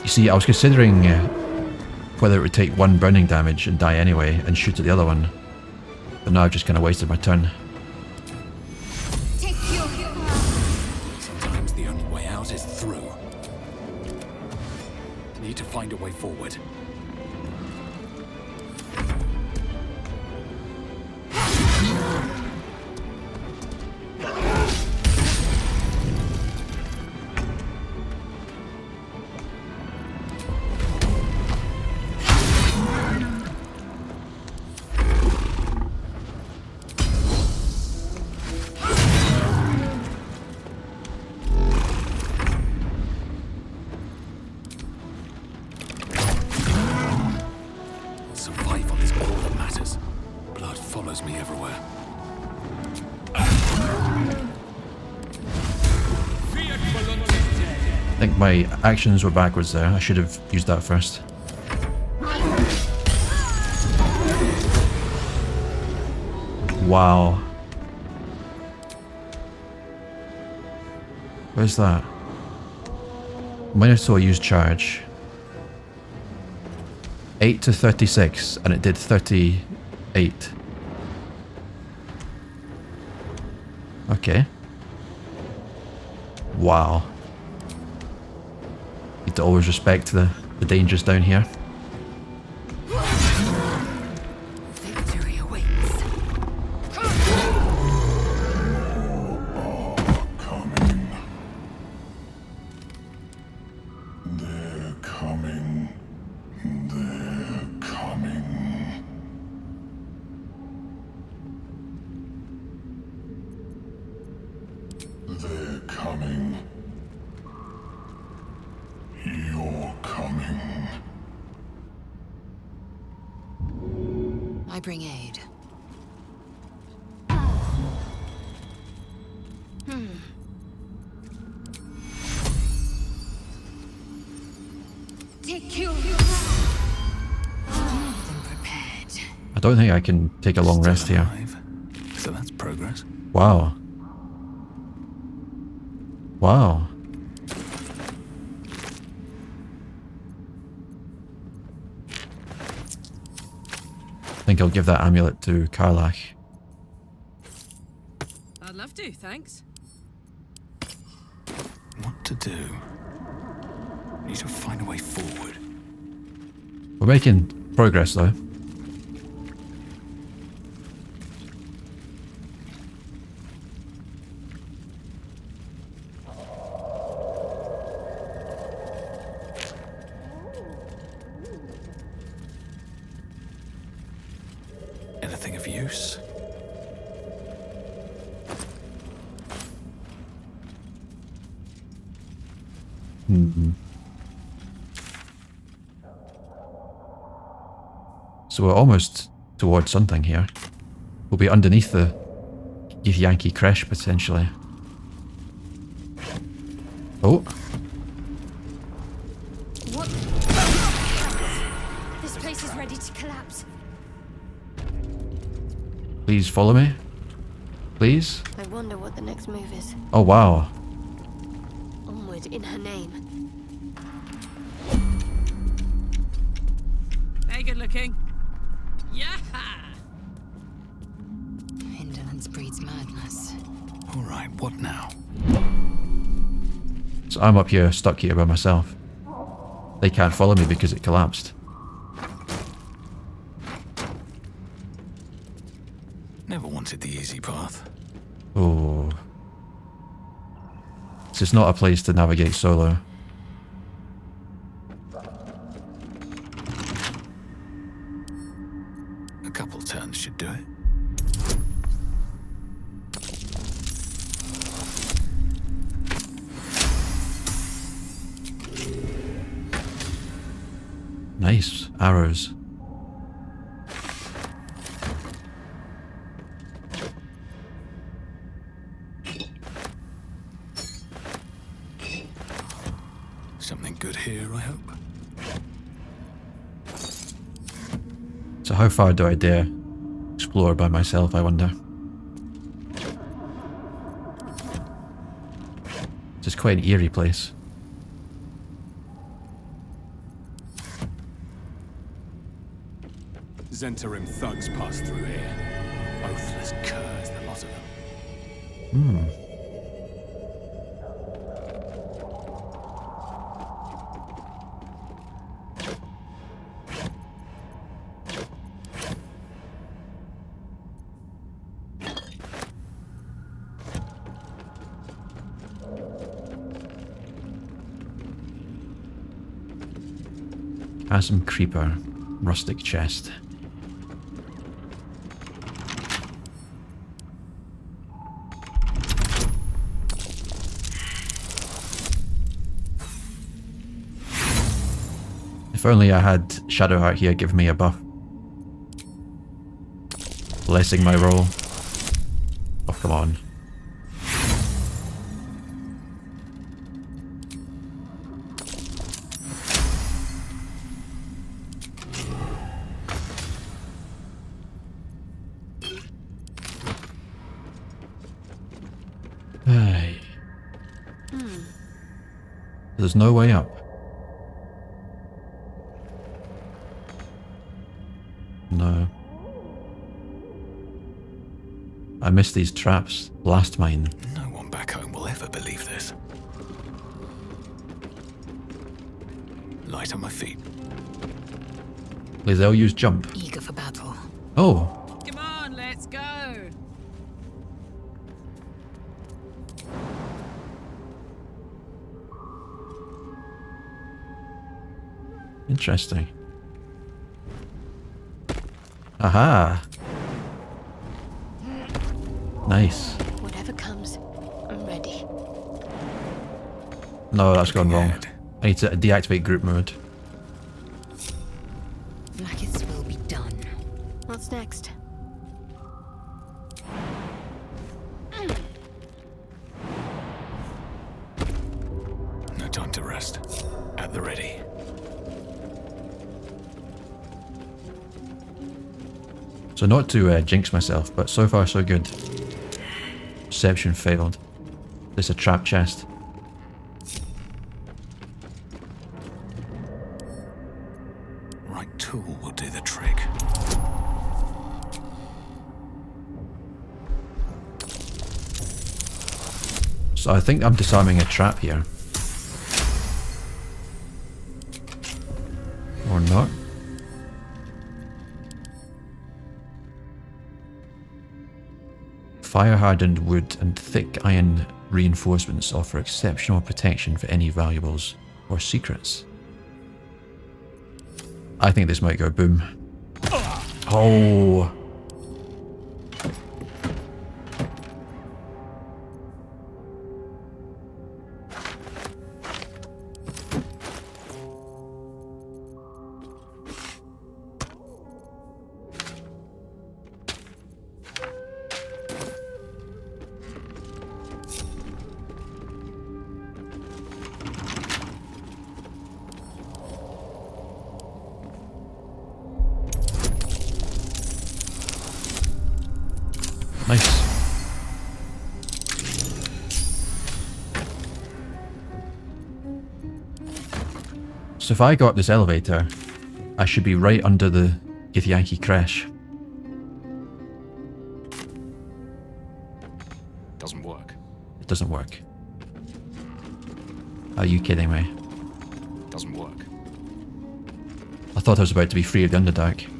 See, I was considering whether it would take one burning damage and die anyway and shoot at the other one, but now I've just kind of wasted my turn. Sometimes the only way out is through. Need to find a way forward. I think my actions were backwards there. I should have used that first. Wow. Where's that? Minotaur used charge. 8 to 36, and it did 38. Okay. Wow. Need to always respect the dangers down here. Victory awaits. They're coming. They're coming. They're coming. You're coming. I bring aid. Take you. I don't think I can take a long rest here. So that's progress. Wow. Wow. I think I'll give that amulet to Karlach. I'd love to, thanks. What to do? Need to find a way forward. We're making progress though. Anything of use? So we're almost towards something here. We'll be underneath the Yankee Crash potentially. Oh, What? This place is ready to collapse. please follow me. Please. I wonder what the next move is. Oh wow. Onward in her name. Hey, good looking. Yeah. Indolence breeds madness. All right, what now? So I'm up here, stuck here by myself. They can't follow me because it collapsed. Never wanted the easy path. Oh. This is not a place to navigate solo. A couple turns should do it. Nice. Arrows. Something good here, I hope. So how far do I dare explore by myself, I wonder? This is quite an eerie place. Zentarim thugs pass through here. Oathless curs, the lot of them. Chasm Creeper. Rustic chest. If only I had Shadowheart here give me a buff. Blessing my roll. Oh, come on. Hey. There's no way up. I missed these traps. Blast mine. No one back home will ever believe this. Light on my feet. They'll use jump. Eager for battle. Oh. Come on, let's go. Interesting. Aha. Nice. Whatever comes, I'm ready. No, that's gone wrong. I need to deactivate group mode. Blackest will be done. What's next? No time to rest. At the ready. So not to jinx myself, but so far so good. Perception failed. There's a trap chest. Right tool will do the trick. So I think I'm disarming a trap here. Or not. Fire-hardened wood and thick iron reinforcements offer exceptional protection for any valuables or secrets. I think this might go boom. Oh! Nice. So if I go up this elevator, I should be right under the Githyanki crash. Doesn't work. It doesn't work. Are you kidding me? Doesn't work. I thought I was about to be free of the Underdark.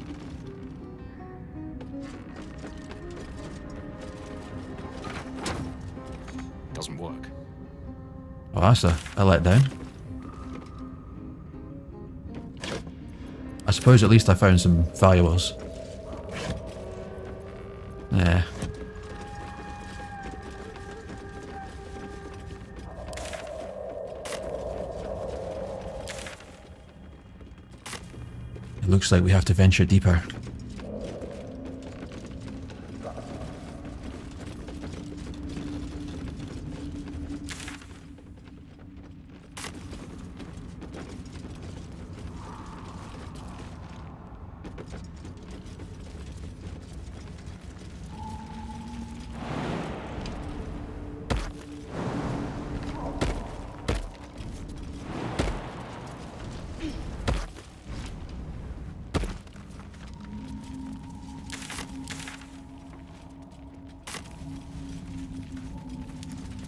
Doesn't work. Oh, that's a letdown. I suppose at least I found some valuables. Yeah. It looks like we have to venture deeper.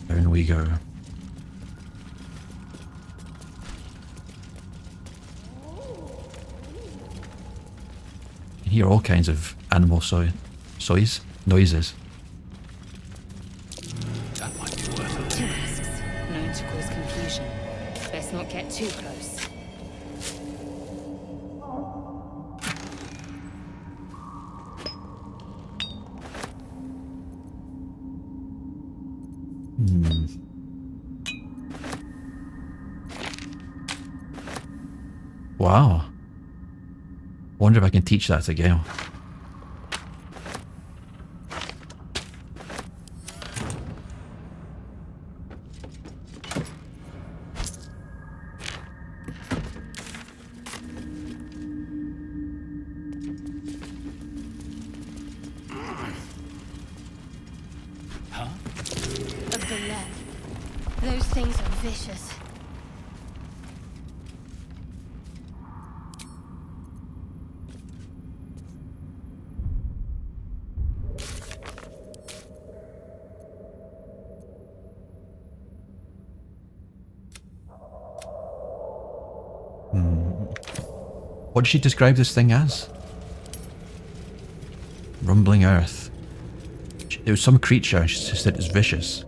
Down we go. You can hear all kinds of animal noises. That might be worth it. Two risks, known to cause confusion. Best not get too close. Wow. Wonder if I can teach that to Gale. Of the left. Those things are vicious. What did she describe this thing as? Rumbling earth. It was some creature. She said it's vicious.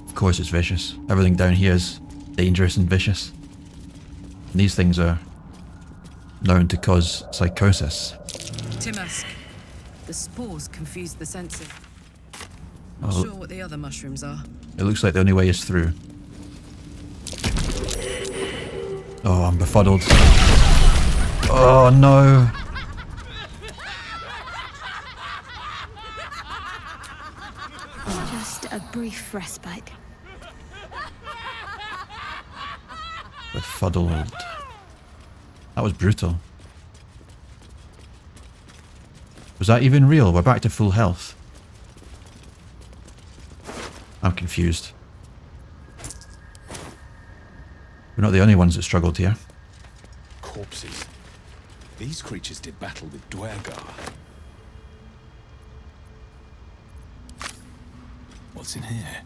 Of course it's vicious. Everything down here is dangerous and vicious. And these things are known to cause psychosis. Timask, the spores confuse the senses. Oh, Not sure what the other mushrooms are. it looks like the only way is through. Oh, I'm befuddled. Oh no. Just a brief respite. Befuddled. That was brutal. Was that even real? We're back to full health. I'm confused. We're not the only ones that struggled here. Corpses. These creatures did battle with duergar. What's in here?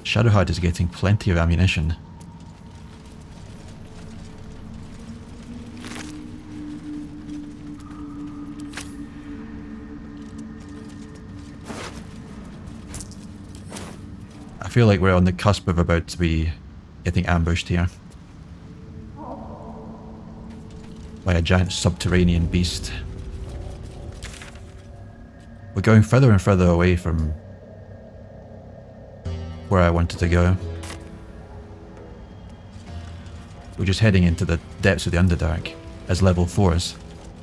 Shadowhide is getting plenty of ammunition. I feel like we're on the cusp of about to be getting ambushed here by a giant subterranean beast. We're going further and further away from where I wanted to go. We're just heading into the depths of the Underdark as level 4s.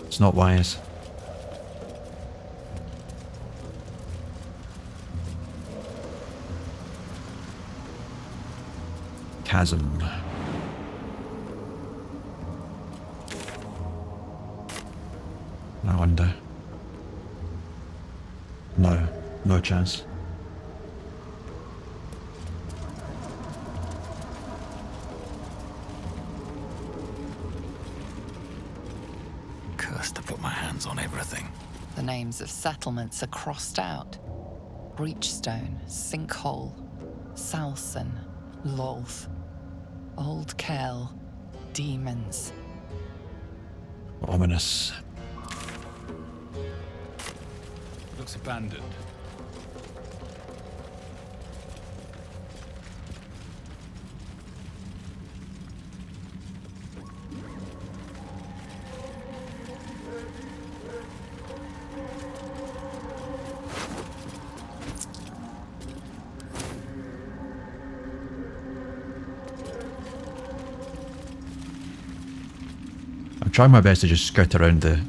It's not wise. Chasm. I wonder. No, no chance. Cursed to put my hands on everything. The names of settlements are crossed out. Breachstone, Sinkhole, Salson, Lolth, Old Gale, Demons. Ominous. Looks abandoned. I'm trying my best to just skirt around the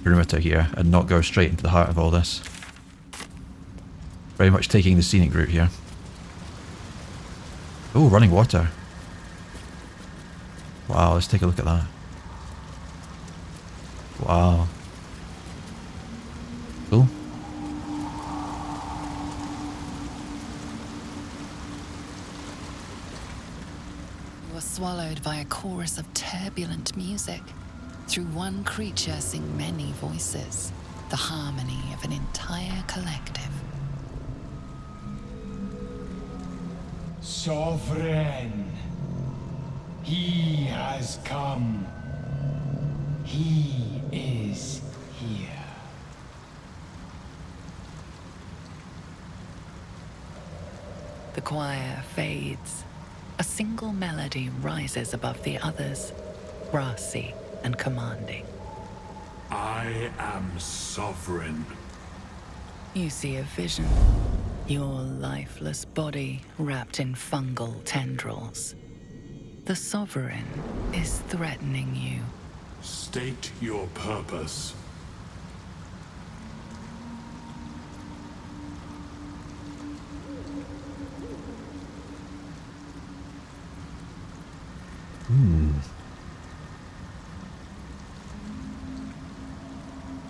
perimeter here and not go straight into the heart of all this. Very much taking the scenic route here. Oh, running water. Wow, let's take a look at that. Wow. Cool. You are swallowed by a chorus of turbulent music. Through one creature sing many voices, the harmony of an entire collective. Sovereign, he has come. He is here. The choir fades. A single melody rises above the others, brassy and commanding. I am sovereign. You see a vision. Your lifeless body wrapped in fungal tendrils. The Sovereign is threatening you. State your purpose.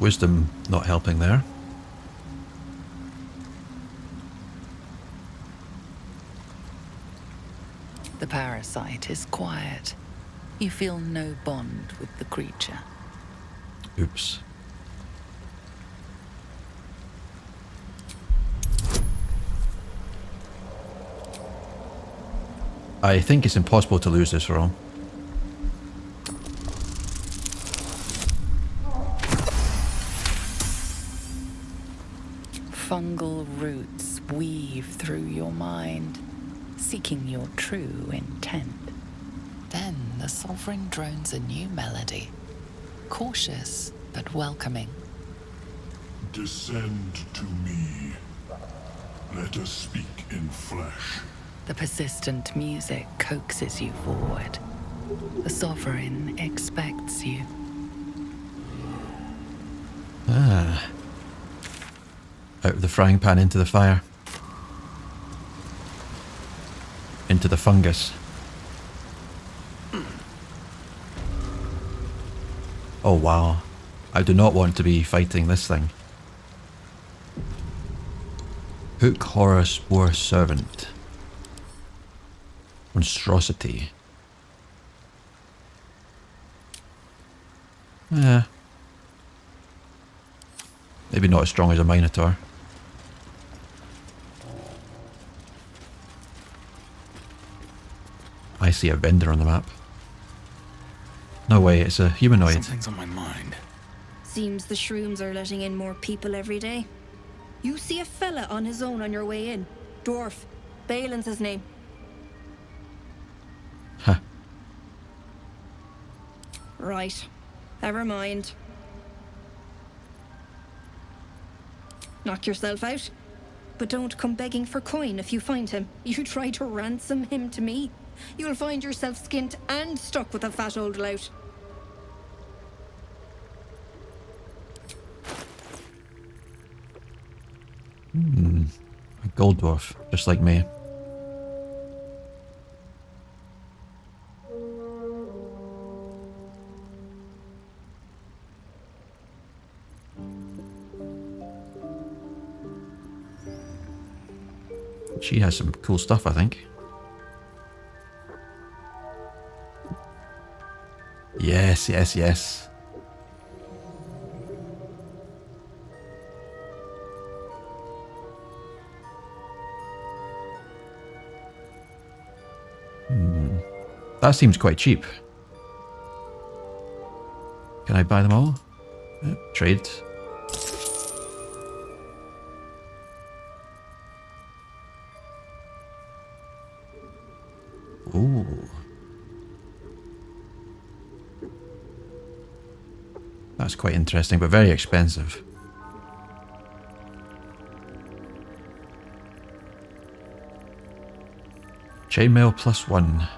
Wisdom not helping there. The parasite is quiet. You feel no bond with the creature. Oops. I think it's impossible to lose this roll. Fungal roots weave through your mind, seeking your true intent. Then the Sovereign drones a new melody, cautious but welcoming. Descend to me. Let us speak in flesh. The persistent music coaxes you forward. The Sovereign expects you. Ah. Out of the frying pan into the fire. Into the fungus. Oh wow. I do not want to be fighting this thing. Hook Horror Spore Servant. Monstrosity. Yeah. Maybe not as strong as a Minotaur. I see a vendor on the map. No way, it's a humanoid. Something's on my mind. Seems the shrooms are letting in more people every day. You see a fella on his own on your way in. Dwarf. Balin's his name. Huh. Right. Never mind. Knock yourself out. But don't come begging for coin if you find him. You try to ransom him to me, you'll find yourself skint and stuck with a fat old lout. A gold dwarf, just like me. She has some cool stuff, I think. Yes, yes, yes. That seems quite cheap. Can I buy them all? Trade. Ooh. That's quite interesting, but very expensive. Chainmail +1.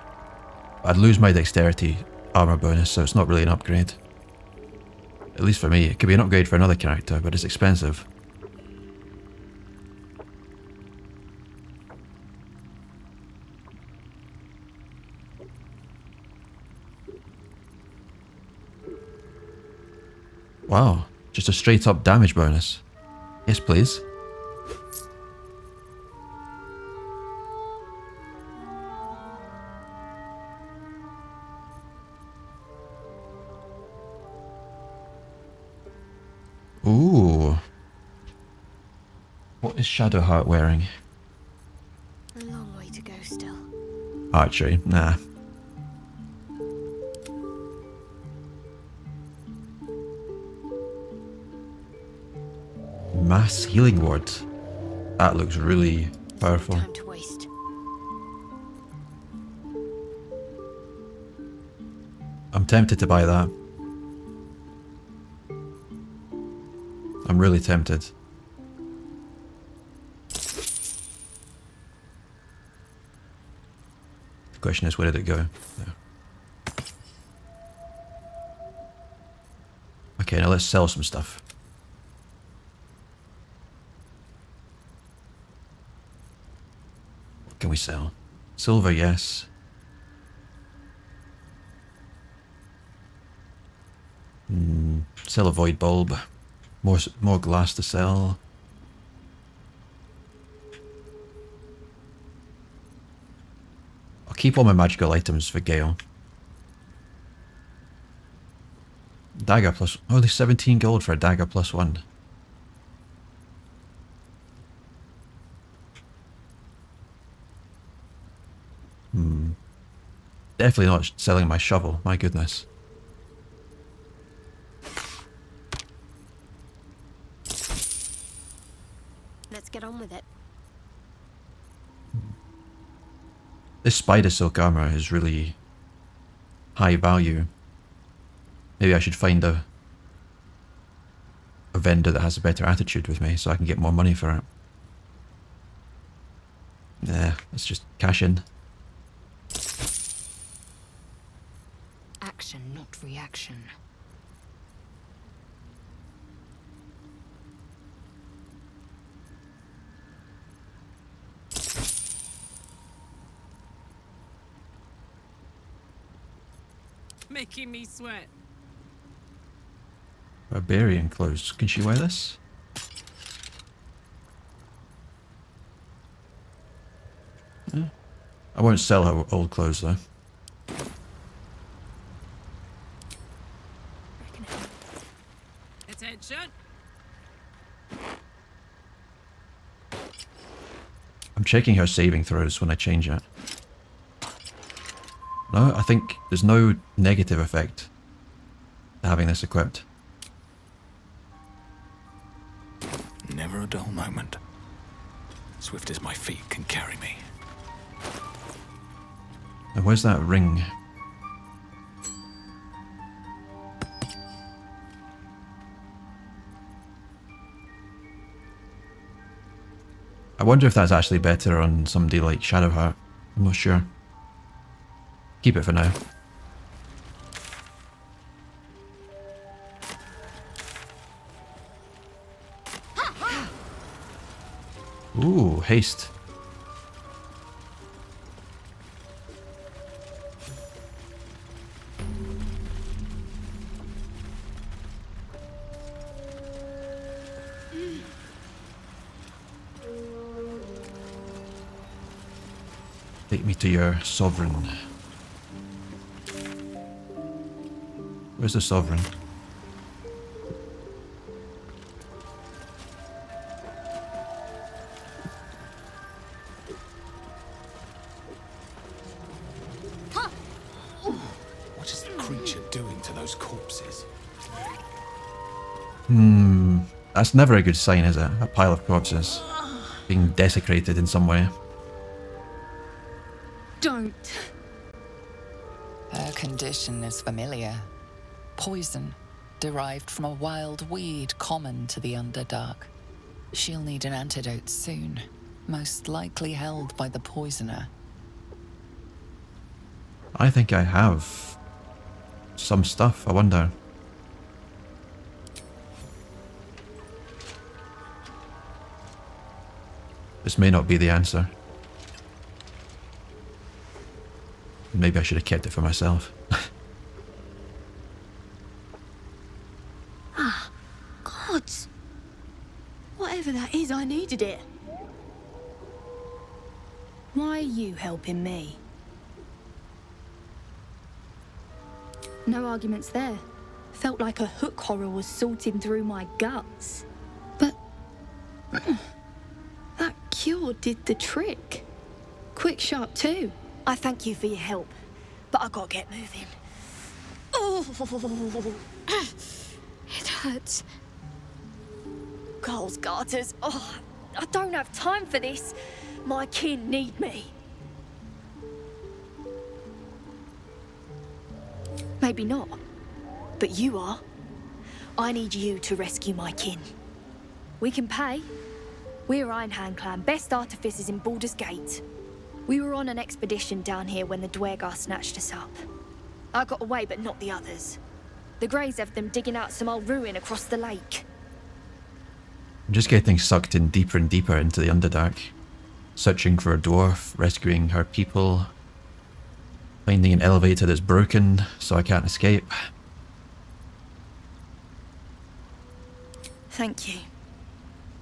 I'd lose my dexterity armor bonus, so it's not really an upgrade. At least for me. It could be an upgrade for another character, but it's expensive. Wow, just a straight up damage bonus. Yes, please. Ooh. What is Shadowheart wearing? A long way to go still. Archery, nah. Mass healing ward. That looks really powerful. Time to waste. I'm tempted to buy that. I'm really tempted. The question is, where did it go? Yeah. Okay, now let's sell some stuff. What can we sell? Silver, yes. Sell a void bulb. More glass to sell. I'll keep all my magical items for Gale. Dagger plus... Only 17 gold for a dagger +1. Definitely not selling my shovel, my goodness. Let's get on with it. This spider silk armor is really high value. Maybe I should find a vendor that has a better attitude with me so I can get more money for it. Nah, let's just cash in. Action, not reaction. Making me sweat. Barbarian clothes. Can she wear this? Yeah. I won't sell her old clothes though. Attention. I'm checking her saving throws when I change it. No, I think there's no negative effect to having this equipped. Never a dull moment. Swift as my feet can carry me. Now where's that ring? I wonder if that's actually better on somebody like Shadowheart. I'm not sure. Keep it for now. Ooh, haste. Take me to your sovereign. Where's the sovereign? What is the creature doing to those corpses? That's never a good sign, is it? A pile of corpses being desecrated in some way. Don't. Her condition is familiar. Poison, derived from a wild weed common to the Underdark. She'll need an antidote soon, most likely held by the poisoner. I think I have some stuff, I wonder. This may not be the answer. Maybe I should have kept it for myself. Ah, gods. Whatever that is, I needed it. Why are you helping me? No arguments there. Felt like a hook horror was sorting through my guts. But that cure did the trick. Quick, sharp too. I thank you for your help, but I gotta get moving. Oh, It hurts. Girls, garters. Oh, I don't have time for this. My kin need me. Maybe not, but you are. I need you to rescue my kin. We can pay. We're Ironhand Clan, best artificers in Baldur's Gate. We were on an expedition down here when the duergar snatched us up. I got away, but not the others. The Greys have them digging out some old ruin across the lake. I'm just getting sucked in deeper and deeper into the Underdark. Searching for a dwarf, rescuing her people, finding an elevator that's broken so I can't escape. Thank you.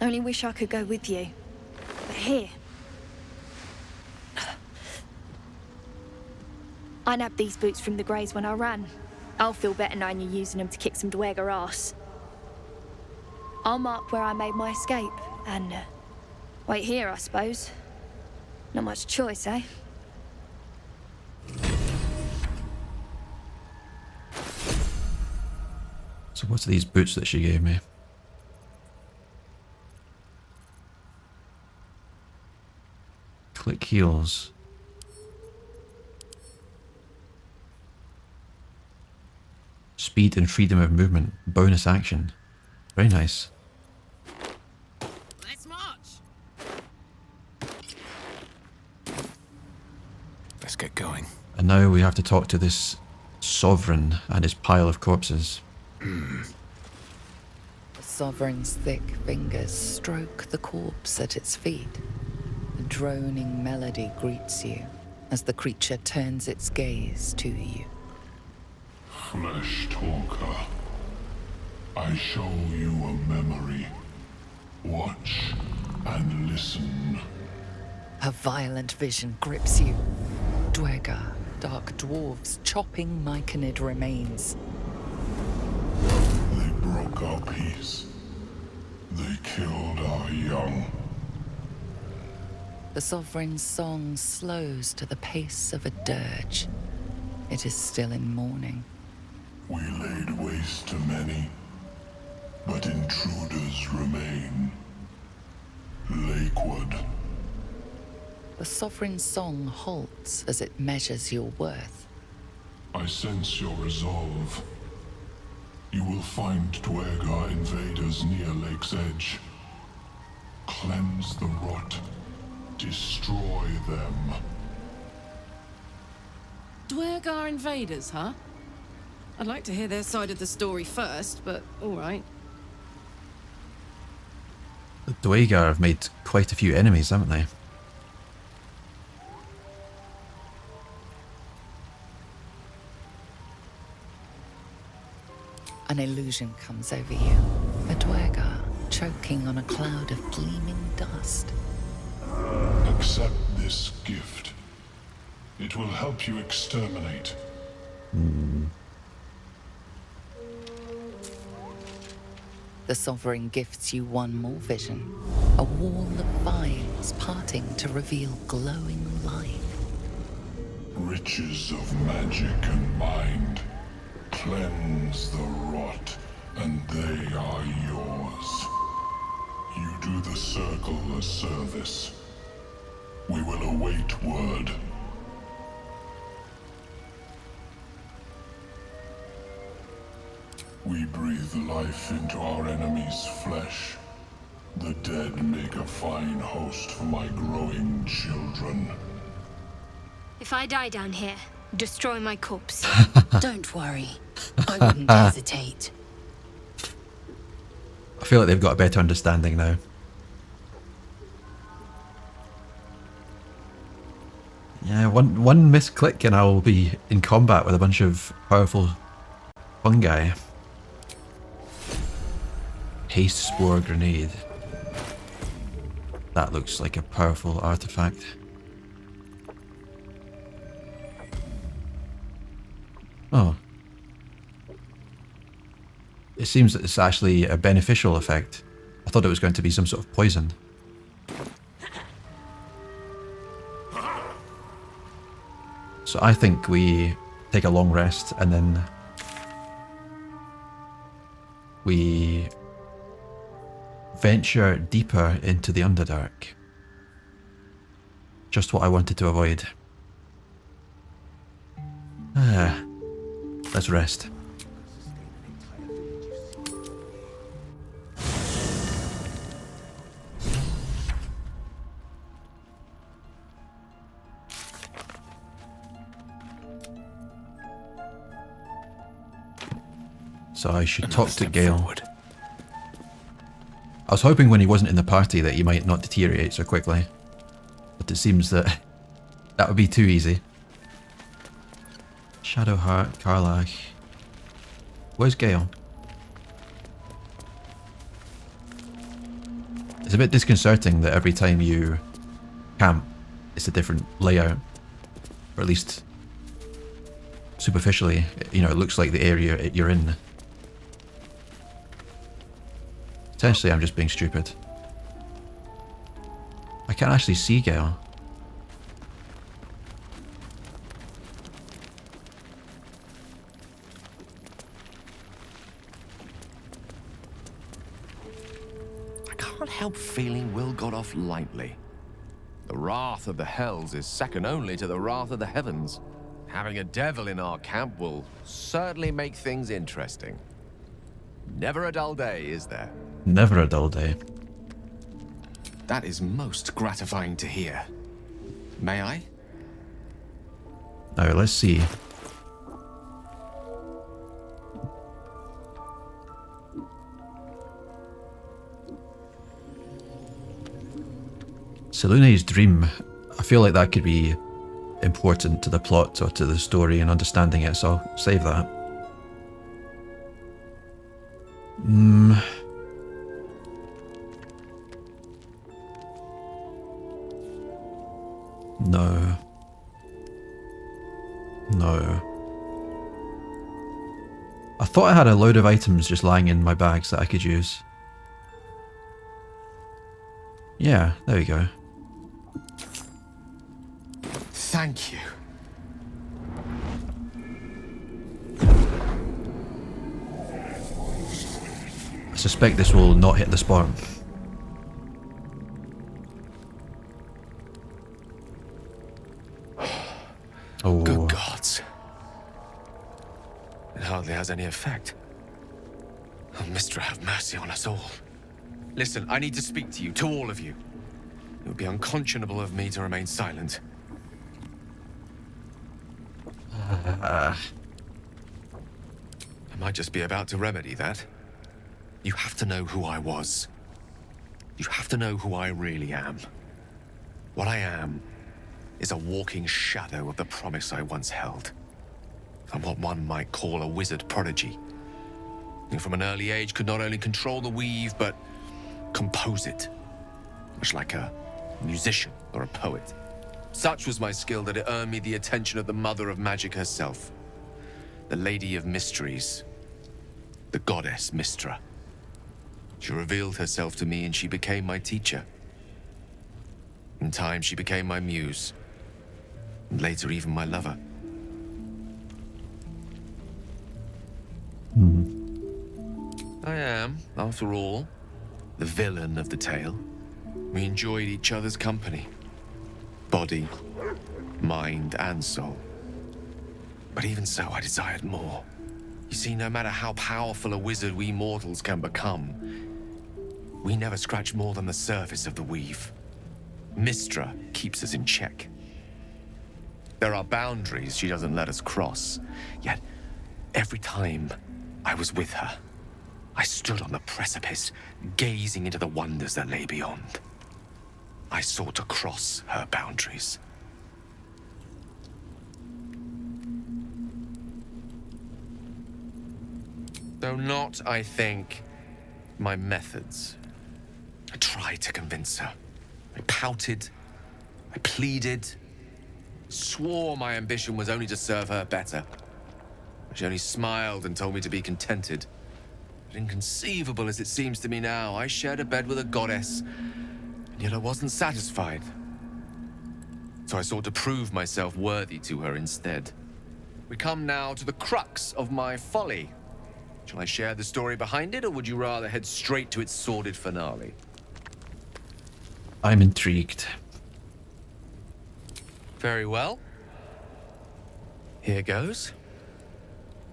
Only wish I could go with you. But here... I nabbed these boots from the Greys when I ran. I'll feel better knowing you're using them to kick some duergar ass. I'll mark where I made my escape, and wait here, I suppose. Not much choice, eh? So what's these boots that she gave me? Click heels. Speed and freedom of movement. Bonus action. Very nice. Let's march. Let's get going. And now we have to talk to this sovereign and his pile of corpses. The sovereign's thick fingers stroke the corpse at its feet. A droning melody greets you as the creature turns its gaze to you. Flesh talker, I show you a memory. Watch and listen. A violent vision grips you. Duergar, dark dwarves chopping Myconid remains. They broke our peace. They killed our young. The sovereign's song slows to the pace of a dirge. It is still in mourning. We laid waste to many, but intruders remain. Lakeward. The sovereign's song halts as it measures your worth. I sense your resolve. You will find duergar invaders near Lake's Edge. Cleanse the rot. Destroy them. Duergar invaders, huh? I'd like to hear their side of the story first, but alright. The duergar have made quite a few enemies, haven't they? An illusion comes over you. A duergar choking on a cloud of gleaming dust. Accept this gift. It will help you exterminate. The sovereign gifts you one more vision. A wall of vines parting to reveal glowing light. Riches of magic and mind. Cleanse the rot, and they are yours. You do the circle a service. We will await word. We breathe life into our enemy's flesh. The dead make a fine host for my growing children. If I die down here, destroy my corpse. Don't worry. I wouldn't hesitate. I feel like they've got a better understanding now. Yeah, one misclick and I will be in combat with a bunch of powerful fungi. Haste Spore Grenade. That looks like a powerful artifact. Oh. It seems that it's actually a beneficial effect. I thought it was going to be some sort of poison. So I think we take a long rest and then we venture deeper into the Underdark. Just what I wanted to avoid. Let's rest. So I should talk to Gale. Forward. I was hoping when he wasn't in the party that he might not deteriorate so quickly. But it seems that that would be too easy. Shadowheart, Karlach. Where's Gale? It's a bit disconcerting that every time you camp, it's a different layout. Or at least superficially, you know, it looks like the area you're in. Potentially I'm just being stupid. I can't actually see Gale. help feeling Will got off lightly. The wrath of the hells is second only to the wrath of the heavens. Having a devil in our camp will certainly make things interesting. Never a dull day, is there? Never a dull day. That is most gratifying to hear. May I? Now, let's see. Selûnite's dream. I feel like that could be important to the plot or to the story and understanding it, so I'll save that. No. No. I thought I had a load of items just lying in my bags that I could use. Yeah, there we go. Thank you. I suspect this will not hit the spawn. Oh. Good gods. It hardly has any effect. Oh, Mistra, have mercy on us all. Listen, I need to speak to you, to all of you. It would be unconscionable of me to remain silent. I might just be about to remedy that. You have to know who I was. You have to know who I really am. What I am is a walking shadow of the promise I once held. I'm what one might call a wizard prodigy. And from an early age could not only control the weave, but compose it. Much like a musician or a poet. Such was my skill that it earned me the attention of the mother of magic herself. The Lady of Mysteries. The goddess Mistra. She revealed herself to me and she became my teacher. In time she became my muse. And later even my lover. I am, after all, the villain of the tale. We enjoyed each other's company. Body, mind, and soul. But even so, I desired more. You see, no matter how powerful a wizard we mortals can become, we never scratch more than the surface of the weave. Mistra keeps us in check. There are boundaries she doesn't let us cross, yet every time I was with her, I stood on the precipice, gazing into the wonders that lay beyond. I sought to cross her boundaries. Though not, I think, my methods. I tried to convince her. I pouted. I pleaded. Swore my ambition was only to serve her better. She only smiled and told me to be contented. But inconceivable as it seems to me now, I shared a bed with a goddess, and yet I wasn't satisfied. So I sought to prove myself worthy to her instead. We come now to the crux of my folly. Shall I share the story behind it, or would you rather head straight to its sordid finale? I'm intrigued. Very well. Here goes.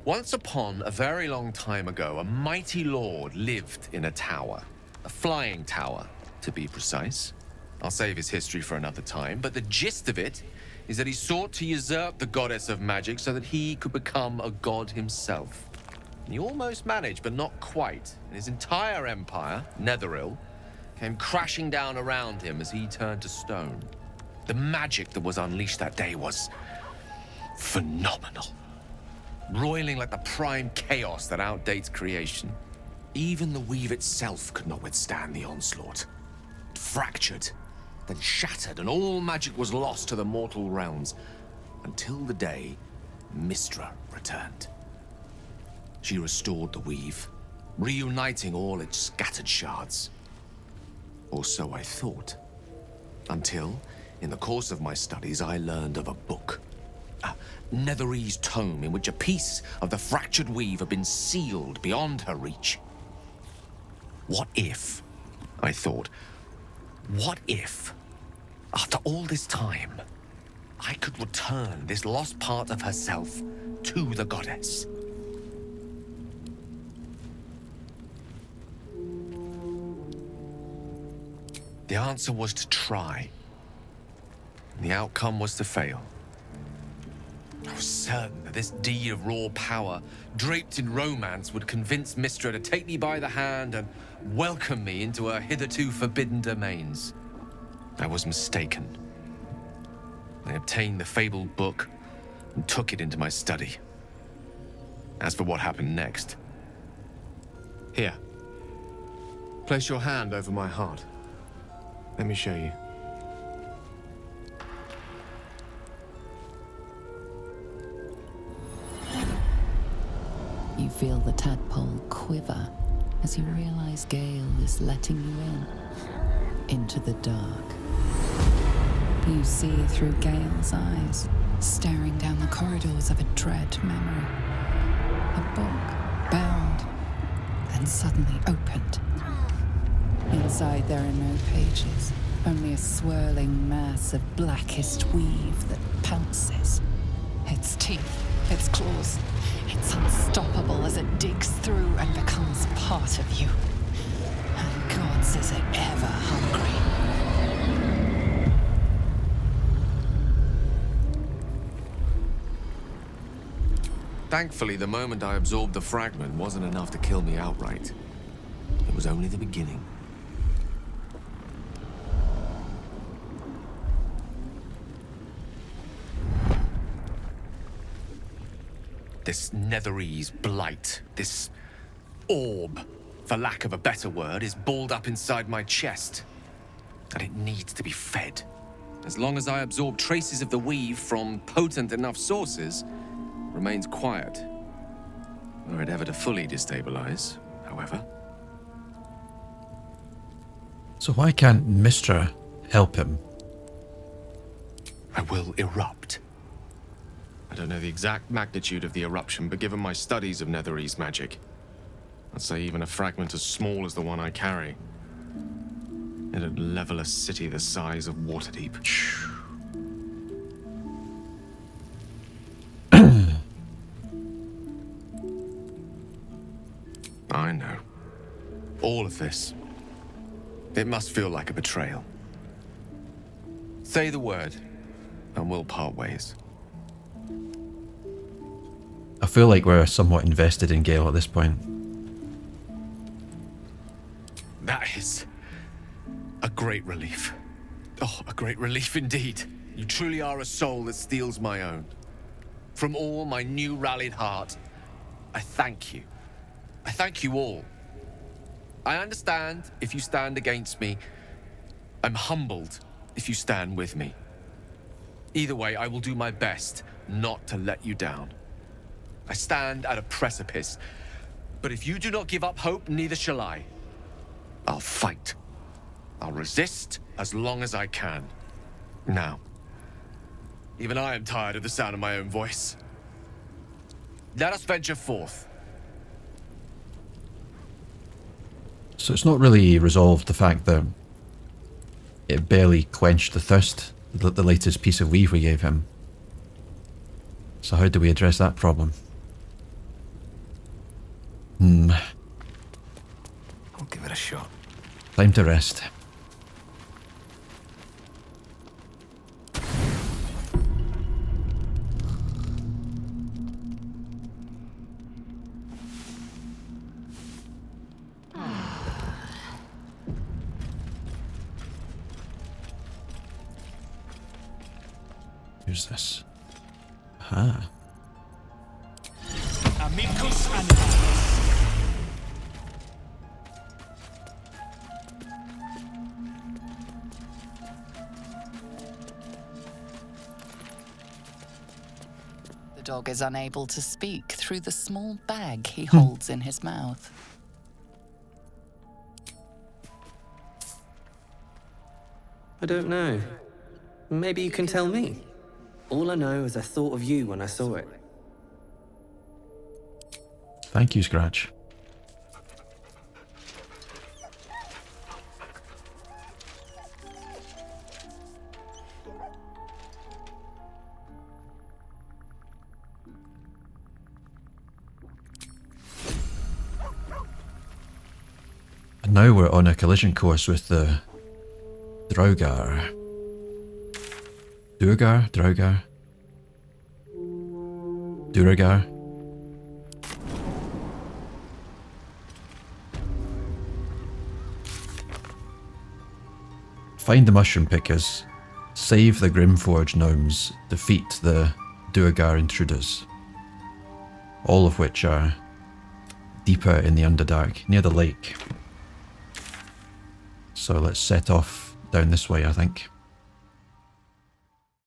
Once upon a very long time ago, a mighty lord lived in a tower. A flying tower, to be precise. I'll save his history for another time, but the gist of it is that he sought to usurp the goddess of magic so that he could become a god himself. He almost managed, but not quite. And his entire empire, Netheril, came crashing down around him as he turned to stone. The magic that was unleashed that day was phenomenal. Roiling like the prime chaos that outdates creation. Even the weave itself could not withstand the onslaught. It fractured, then shattered, and all magic was lost to the mortal realms, until the day Mistra returned. She restored the weave, reuniting all its scattered shards. Or so I thought. Until, in the course of my studies, I learned of a book. A Netherese tome in which a piece of the fractured weave had been sealed beyond her reach. What if, I thought. What if, after all this time, I could return this lost part of herself to the goddess? The answer was to try. The outcome was to fail. I was certain that this deed of raw power, draped in romance, would convince Mystra to take me by the hand and welcome me into her hitherto forbidden domains. I was mistaken. I obtained the fabled book and took it into my study. As for what happened next... Here. Place your hand over my heart. Let me show you. You feel the tadpole quiver as you realize Gale is letting you into the dark. You see through Gale's eyes, staring down the corridors of a dread memory. A book, bound, and suddenly opened. Inside there are no pages, only a swirling mass of blackest weave that pounces. Its teeth, its claws, it's unstoppable as it digs through and becomes part of you. And gods, is it ever hungry. Thankfully, the moment I absorbed the fragment wasn't enough to kill me outright. It was only the beginning. This Netherese blight, this orb, for lack of a better word, is balled up inside my chest. And it needs to be fed. As long as I absorb traces of the weave from potent enough sources, remains quiet. Were it ever to fully destabilize, however. So why can't Mystra help him? I will erupt. I don't know the exact magnitude of the eruption, but given my studies of Netherese magic, I'd say even a fragment as small as the one I carry, it'd level a city the size of Waterdeep. I know. All of this. It must feel like a betrayal. Say the word, and we'll part ways. I feel like we're somewhat invested in Gale at this point. That is a great relief. Oh, a great relief indeed. You truly are a soul that steals my own. From all my new rallied heart, I thank you. I thank you all. I understand if you stand against me. I'm humbled if you stand with me. Either way, I will do my best not to let you down. I stand at a precipice, but if you do not give up hope, neither shall I. I'll fight. I'll resist as long as I can. Now, even I am tired of the sound of my own voice. Let us venture forth. So it's not really resolved the fact that it barely quenched the thirst, the latest piece of weave we gave him. So how do we address that problem? I'll give it a shot. Time to rest. Who's this? Ah. Amicus animalis. The dog is unable to speak through the small bag he holds in his mouth. I don't know. Maybe you can tell me. All I know is I thought of you when I saw it. Thank you, Scratch. now we're on a collision course with the Drogar. Duergar? Duergar? Find the mushroom pickers, save the Grimforge gnomes, defeat the duergar intruders. All of which are deeper in the Underdark, near the lake. So let's set off down this way, I think.